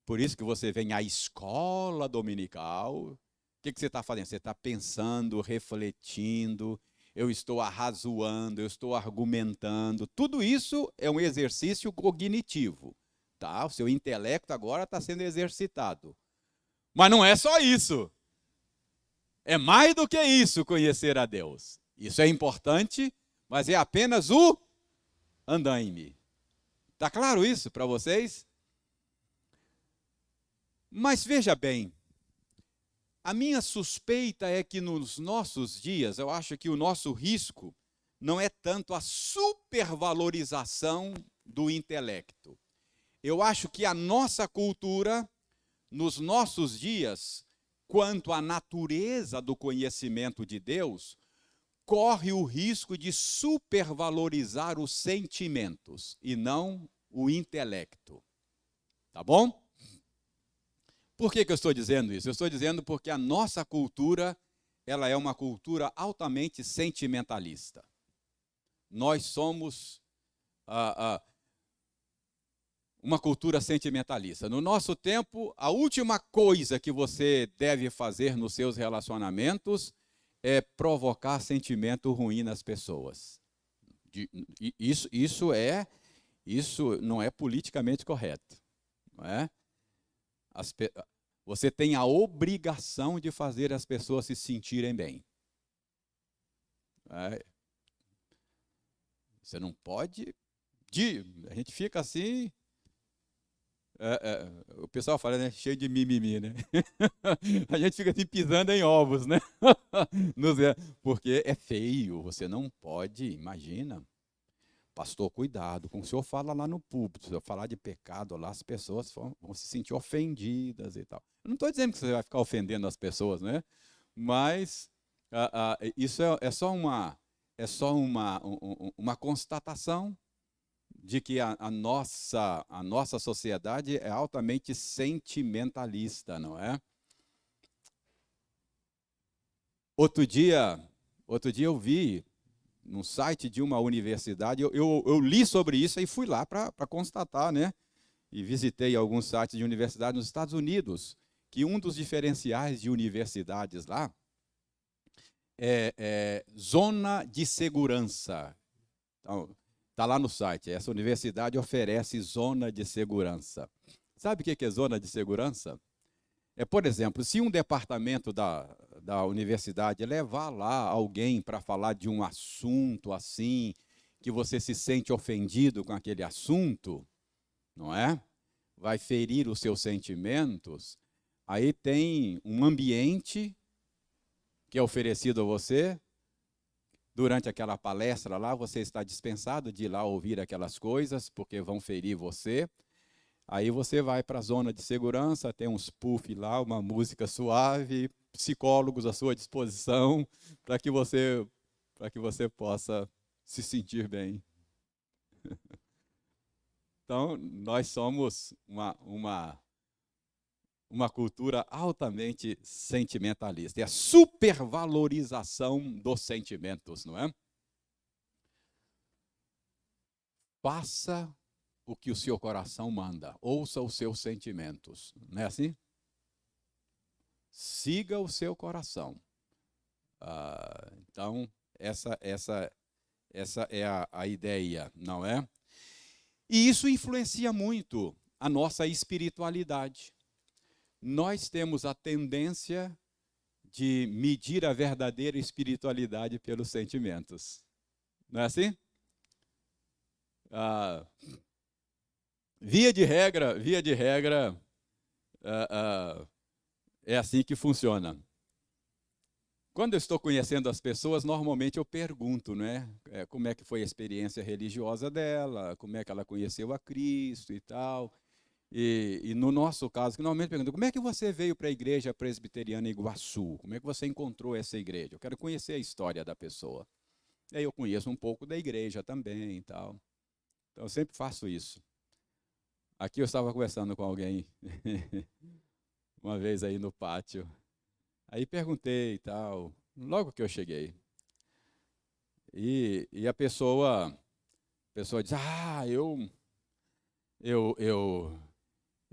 por isso que você vem à escola dominical. O que você está fazendo? Você está pensando, refletindo, eu estou arrazoando, eu estou argumentando. Tudo isso é um exercício cognitivo. Tá? O seu intelecto agora está sendo exercitado. Mas não é só isso. É mais do que isso, conhecer a Deus. Isso é importante, mas é apenas o andaime. Está claro isso para vocês? Mas veja bem, a minha suspeita é que nos nossos dias, eu acho que o nosso risco não é tanto a supervalorização do intelecto. Eu acho que a nossa cultura, nos nossos dias, quanto à natureza do conhecimento de Deus, corre o risco de supervalorizar os sentimentos e não o intelecto. Tá bom? Por que eu estou dizendo isso? Eu estou dizendo porque a nossa cultura, ela é uma cultura altamente sentimentalista. Nós somos uma cultura sentimentalista. No nosso tempo, a última coisa que você deve fazer nos seus relacionamentos é provocar sentimento ruim nas pessoas. Isso não é politicamente correto, não é? Você tem a obrigação de fazer as pessoas se sentirem bem. Você não pode. A gente fica assim. O pessoal fala, né? Cheio de mimimi, né? A gente fica assim pisando em ovos, né? Porque é feio, você não pode, imagina. Pastor, cuidado com o que o senhor fala lá no púlpito. Se eu falar de pecado lá, as pessoas vão se sentir ofendidas e tal. Eu não estou dizendo que você vai ficar ofendendo as pessoas, né? Mas isso é só uma constatação de que a nossa sociedade é altamente sentimentalista, não é? Outro dia eu vi no site de uma universidade, eu li sobre isso e fui lá para constatar, né? E visitei alguns sites de universidade nos Estados Unidos, que um dos diferenciais de universidades lá é zona de segurança. Então, está lá no site, essa universidade oferece zona de segurança. Sabe o que é zona de segurança? Por exemplo, se um departamento da universidade levar lá alguém para falar de um assunto assim, que você se sente ofendido com aquele assunto, não é? Vai ferir os seus sentimentos, aí tem um ambiente que é oferecido a você. Durante aquela palestra lá, você está dispensado de ir lá ouvir aquelas coisas, porque vão ferir você. Aí você vai para a zona de segurança, tem uns puff lá, uma música suave, psicólogos à sua disposição, para que você possa se sentir bem. Então, nós somos uma cultura altamente sentimentalista. É a supervalorização dos sentimentos, não é? Faça o que o seu coração manda, ouça os seus sentimentos, não é assim? Siga o seu coração. Então, Essa é a ideia, não é? E isso influencia muito a nossa espiritualidade. Nós temos a tendência de medir a verdadeira espiritualidade pelos sentimentos. Não é assim? Via de regra, é assim que funciona. Quando eu estou conhecendo as pessoas, normalmente eu pergunto, né? Como é que foi a experiência religiosa dela, como é que ela conheceu a Cristo e tal. E no nosso caso, que normalmente pergunto, como é que você veio para a igreja presbiteriana Iguaçu? Como é que você encontrou essa igreja? Eu quero conhecer a história da pessoa. E aí eu conheço um pouco da igreja também e tal. Então eu sempre faço isso. Aqui eu estava conversando com alguém uma vez aí no pátio. Aí perguntei e tal, logo que eu cheguei. E a pessoa diz,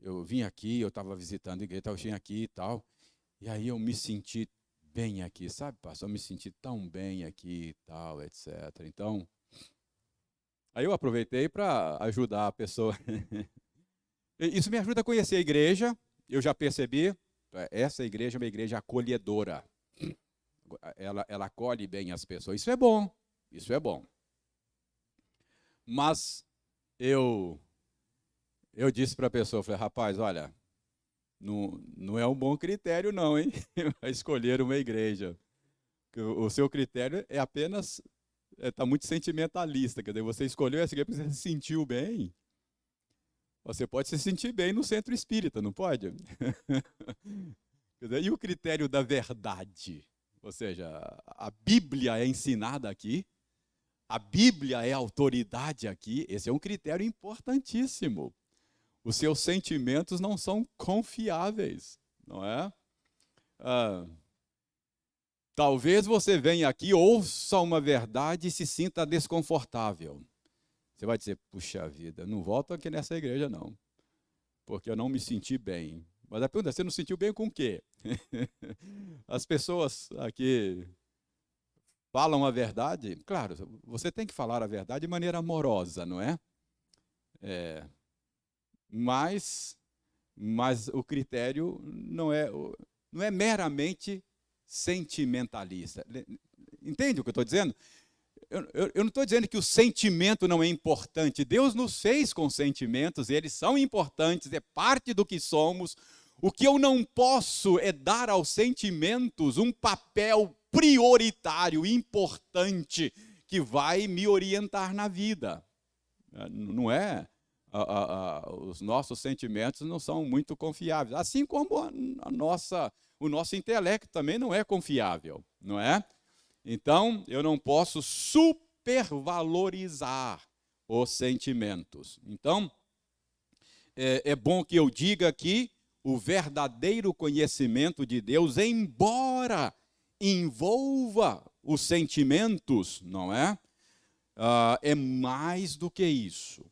eu vim aqui, eu estava visitando a igreja, eu vim aqui e tal. E aí eu me senti bem aqui, sabe, pastor? Eu me senti tão bem aqui e tal, etc. Então, aí eu aproveitei para ajudar a pessoa. Isso me ajuda a conhecer a igreja. Eu já percebi, essa igreja é uma igreja acolhedora. Ela acolhe bem as pessoas. Isso é bom, isso é bom. Mas eu disse para a pessoa, falei, rapaz, olha, não é um bom critério não, hein? Escolher uma igreja. O seu critério é apenas, está muito sentimentalista, quer dizer, você escolheu essa igreja porque você se sentiu bem. Você pode se sentir bem no centro espírita, não pode? Quer dizer, e o critério da verdade? Ou seja, a Bíblia é ensinada aqui, a Bíblia é autoridade aqui, esse é um critério importantíssimo. Os seus sentimentos não são confiáveis, não é? Talvez você venha aqui, ouça uma verdade e se sinta desconfortável. Você vai dizer, puxa vida, não volto aqui nessa igreja não, porque eu não me senti bem. Mas a pergunta é, você não se sentiu bem com o quê? As pessoas aqui falam a verdade, claro, você tem que falar a verdade de maneira amorosa, não é? Mas o critério não é meramente sentimentalista. Entende o que eu estou dizendo? Eu não estou dizendo que o sentimento não é importante. Deus nos fez com sentimentos, eles são importantes, é parte do que somos. O que eu não posso é dar aos sentimentos um papel prioritário, importante, que vai me orientar na vida. Não é? Os nossos sentimentos não são muito confiáveis. Assim como o nosso intelecto também não é confiável, não é? Então, eu não posso supervalorizar os sentimentos. Então, é bom que eu diga que o verdadeiro conhecimento de Deus, embora envolva os sentimentos, não é? É mais do que isso.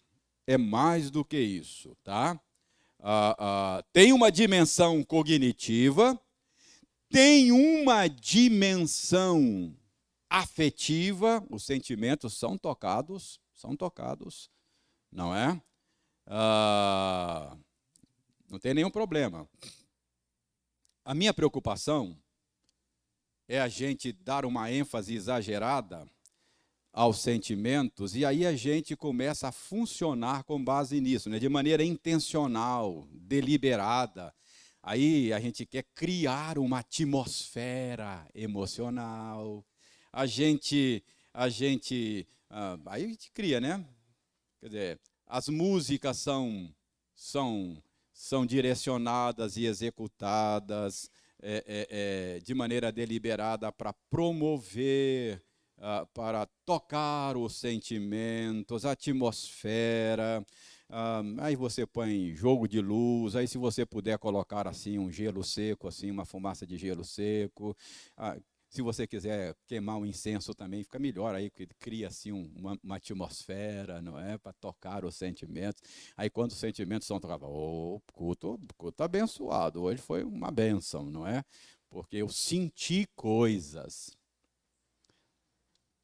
É mais do que isso, tá? Tem uma dimensão cognitiva, tem uma dimensão afetiva, os sentimentos são tocados, não é? Não tem nenhum problema. A minha preocupação é a gente dar uma ênfase exagerada aos sentimentos, e aí a gente começa a funcionar com base nisso, né? De maneira intencional, deliberada. Aí a gente quer criar uma atmosfera emocional. Aí a gente cria, né? Quer dizer, as músicas são direcionadas e executadas de maneira deliberada para promover, para tocar os sentimentos, a atmosfera. Aí você põe jogo de luz, aí se você puder colocar assim um gelo seco, assim uma fumaça de gelo seco. Se você quiser queimar um incenso também, fica melhor, aí cria assim uma atmosfera, não é? Para tocar os sentimentos. Aí quando os sentimentos são tocados, culto abençoado, hoje foi uma bênção, não é? Porque eu senti coisas.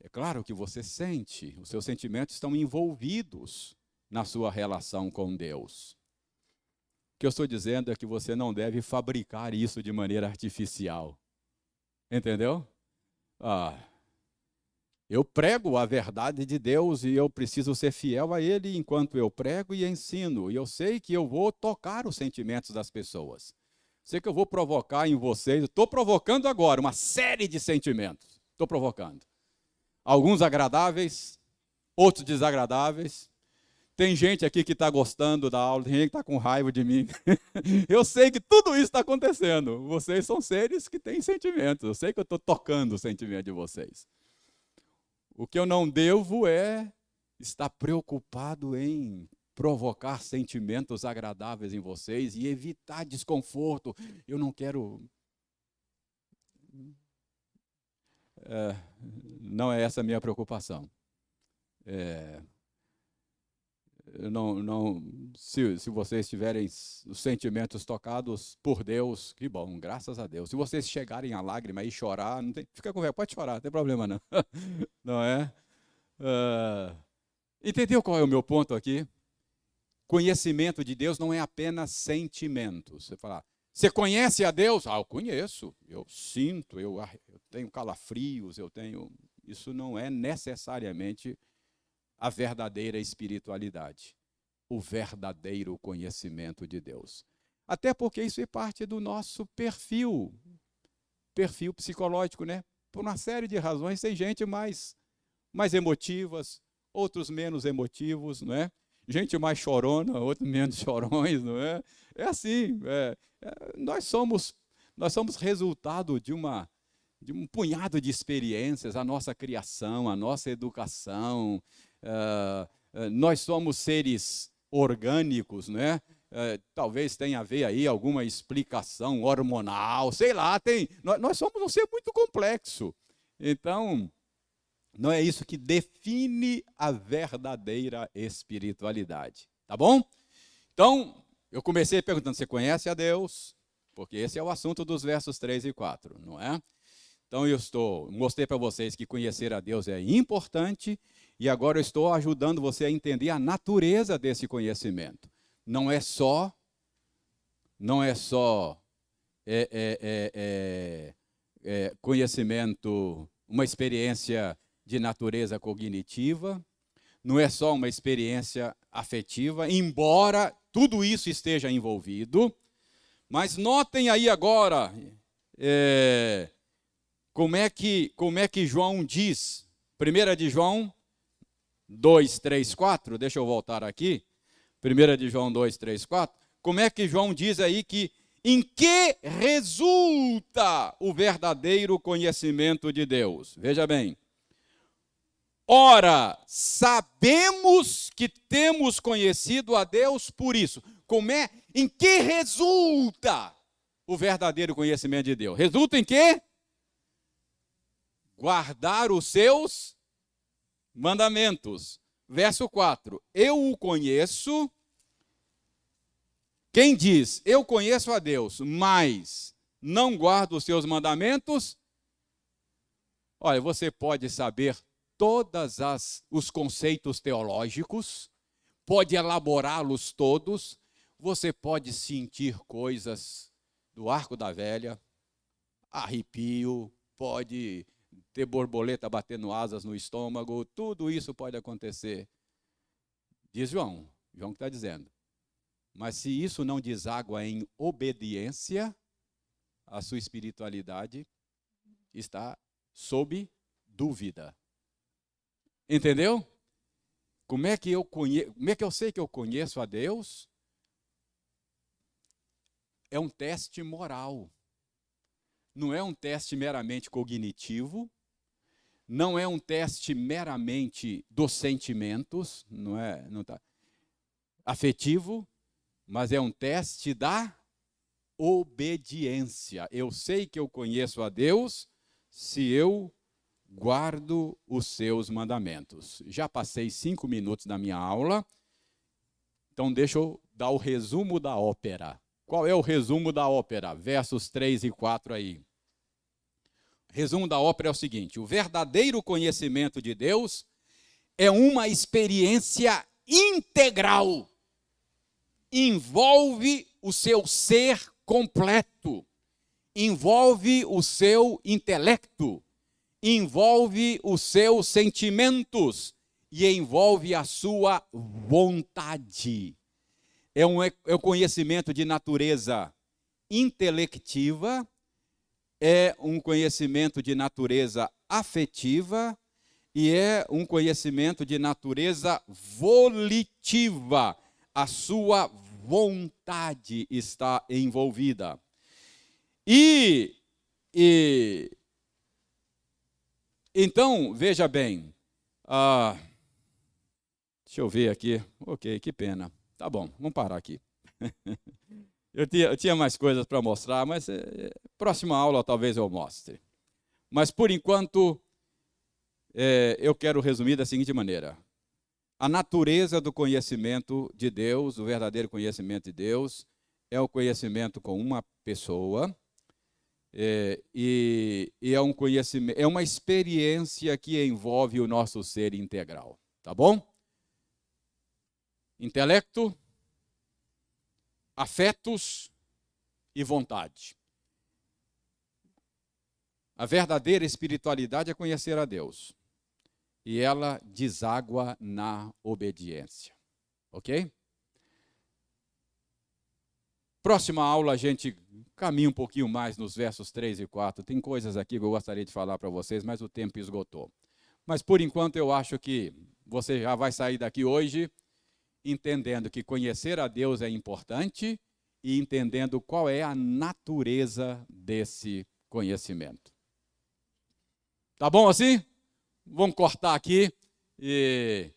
É claro que você sente, os seus sentimentos estão envolvidos na sua relação com Deus. O que eu estou dizendo é que você não deve fabricar isso de maneira artificial. Entendeu? Eu prego a verdade de Deus e eu preciso ser fiel a Ele enquanto eu prego e ensino. E eu sei que eu vou tocar os sentimentos das pessoas. Sei que eu vou provocar em vocês, estou provocando agora uma série de sentimentos. Estou provocando. Alguns agradáveis, outros desagradáveis. Tem gente aqui que está gostando da aula, tem gente que está com raiva de mim. Eu sei que tudo isso está acontecendo. Vocês são seres que têm sentimentos. Eu sei que eu estou tocando o sentimento de vocês. O que eu não devo é estar preocupado em provocar sentimentos agradáveis em vocês e evitar desconforto. Eu não quero... não é essa a minha preocupação. Se vocês tiverem os sentimentos tocados por Deus, que bom, graças a Deus. Se vocês chegarem a lágrima e chorar, não tem, fica com vergonha, pode chorar, não tem problema não. Não é? Entendeu qual é o meu ponto aqui? Conhecimento de Deus não é apenas sentimentos. Você fala, você conhece a Deus? Eu conheço, eu sinto, eu tenho calafrios, isso não é necessariamente a verdadeira espiritualidade, o verdadeiro conhecimento de Deus. Até porque isso é parte do nosso perfil psicológico, né? Por uma série de razões, tem gente mais emotivas, outros menos emotivos, não é? Gente mais chorona, outros menos chorões, não é? É assim, nós somos resultado de um punhado de experiências, a nossa criação, a nossa educação. Nós somos seres orgânicos, né? Talvez tenha a ver aí alguma explicação hormonal, sei lá, nós somos um ser muito complexo. Então, não é isso que define a verdadeira espiritualidade, tá bom? Então, eu comecei perguntando, você conhece a Deus? Porque esse é o assunto dos versos 3 e 4, não é? Então, mostrei para vocês que conhecer a Deus é importante e agora eu estou ajudando você a entender a natureza desse conhecimento. Não é só conhecimento, uma experiência de natureza cognitiva, não é só uma experiência afetiva, embora tudo isso esteja envolvido, mas notem aí agora como é que João diz, 1 de João 2, 3, 4, deixa eu voltar aqui, 1 de João 2, 3, 4, como é que João diz aí que em que resulta o verdadeiro conhecimento de Deus? Veja bem. Ora, sabemos que temos conhecido a Deus por isso. Em que resulta o verdadeiro conhecimento de Deus? Resulta em quê? Guardar os seus mandamentos. Verso 4. Eu o conheço. Quem diz, eu conheço a Deus, mas não guardo os seus mandamentos? Olha, você pode saber todos os conceitos teológicos, pode elaborá-los todos, você pode sentir coisas do arco da velha, arrepio, pode ter borboleta batendo asas no estômago, tudo isso pode acontecer. Diz João que está dizendo. Mas se isso não deságua em obediência, a sua espiritualidade está sob dúvida. Entendeu? Como é que eu sei que eu conheço a Deus? É um teste moral. Não é um teste meramente cognitivo, não é um teste meramente dos sentimentos, não tá afetivo, mas é um teste da obediência. Eu sei que eu conheço a Deus se eu guardo os seus mandamentos. Já passei 5 minutos da minha aula, então deixa eu dar o resumo da ópera. Qual é o resumo da ópera? Versos 3 e 4 aí. resumo da ópera é o seguinte: o verdadeiro conhecimento de Deus é uma experiência integral. Envolve o seu ser completo, envolve o seu intelecto, envolve os seus sentimentos e envolve a sua vontade. É um conhecimento de natureza intelectiva, é um conhecimento de natureza afetiva e é um conhecimento de natureza volitiva. A sua vontade está envolvida. Então, veja bem, deixa eu ver aqui, ok, que pena. Tá bom, vamos parar aqui. Eu tinha mais coisas para mostrar, mas próxima aula talvez eu mostre. Mas, por enquanto, eu quero resumir da seguinte maneira. A natureza do conhecimento de Deus, o verdadeiro conhecimento de Deus, é o conhecimento com uma pessoa, e é um conhecimento, é uma experiência que envolve o nosso ser integral. Tá bom? Intelecto, afetos e vontade. A verdadeira espiritualidade é conhecer a Deus. E ela deságua na obediência. Ok? Próxima aula a gente caminha um pouquinho mais nos versos 3 e 4. Tem coisas aqui que eu gostaria de falar para vocês, mas o tempo esgotou. Mas por enquanto eu acho que você já vai sair daqui hoje entendendo que conhecer a Deus é importante e entendendo qual é a natureza desse conhecimento. Tá bom assim? Vamos cortar aqui e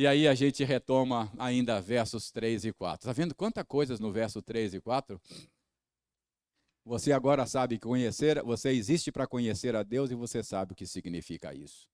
aí a gente retoma ainda versos 3 e 4. Está vendo quantas coisas no verso 3 e 4? Você agora sabe que você existe para conhecer a Deus e você sabe o que significa isso.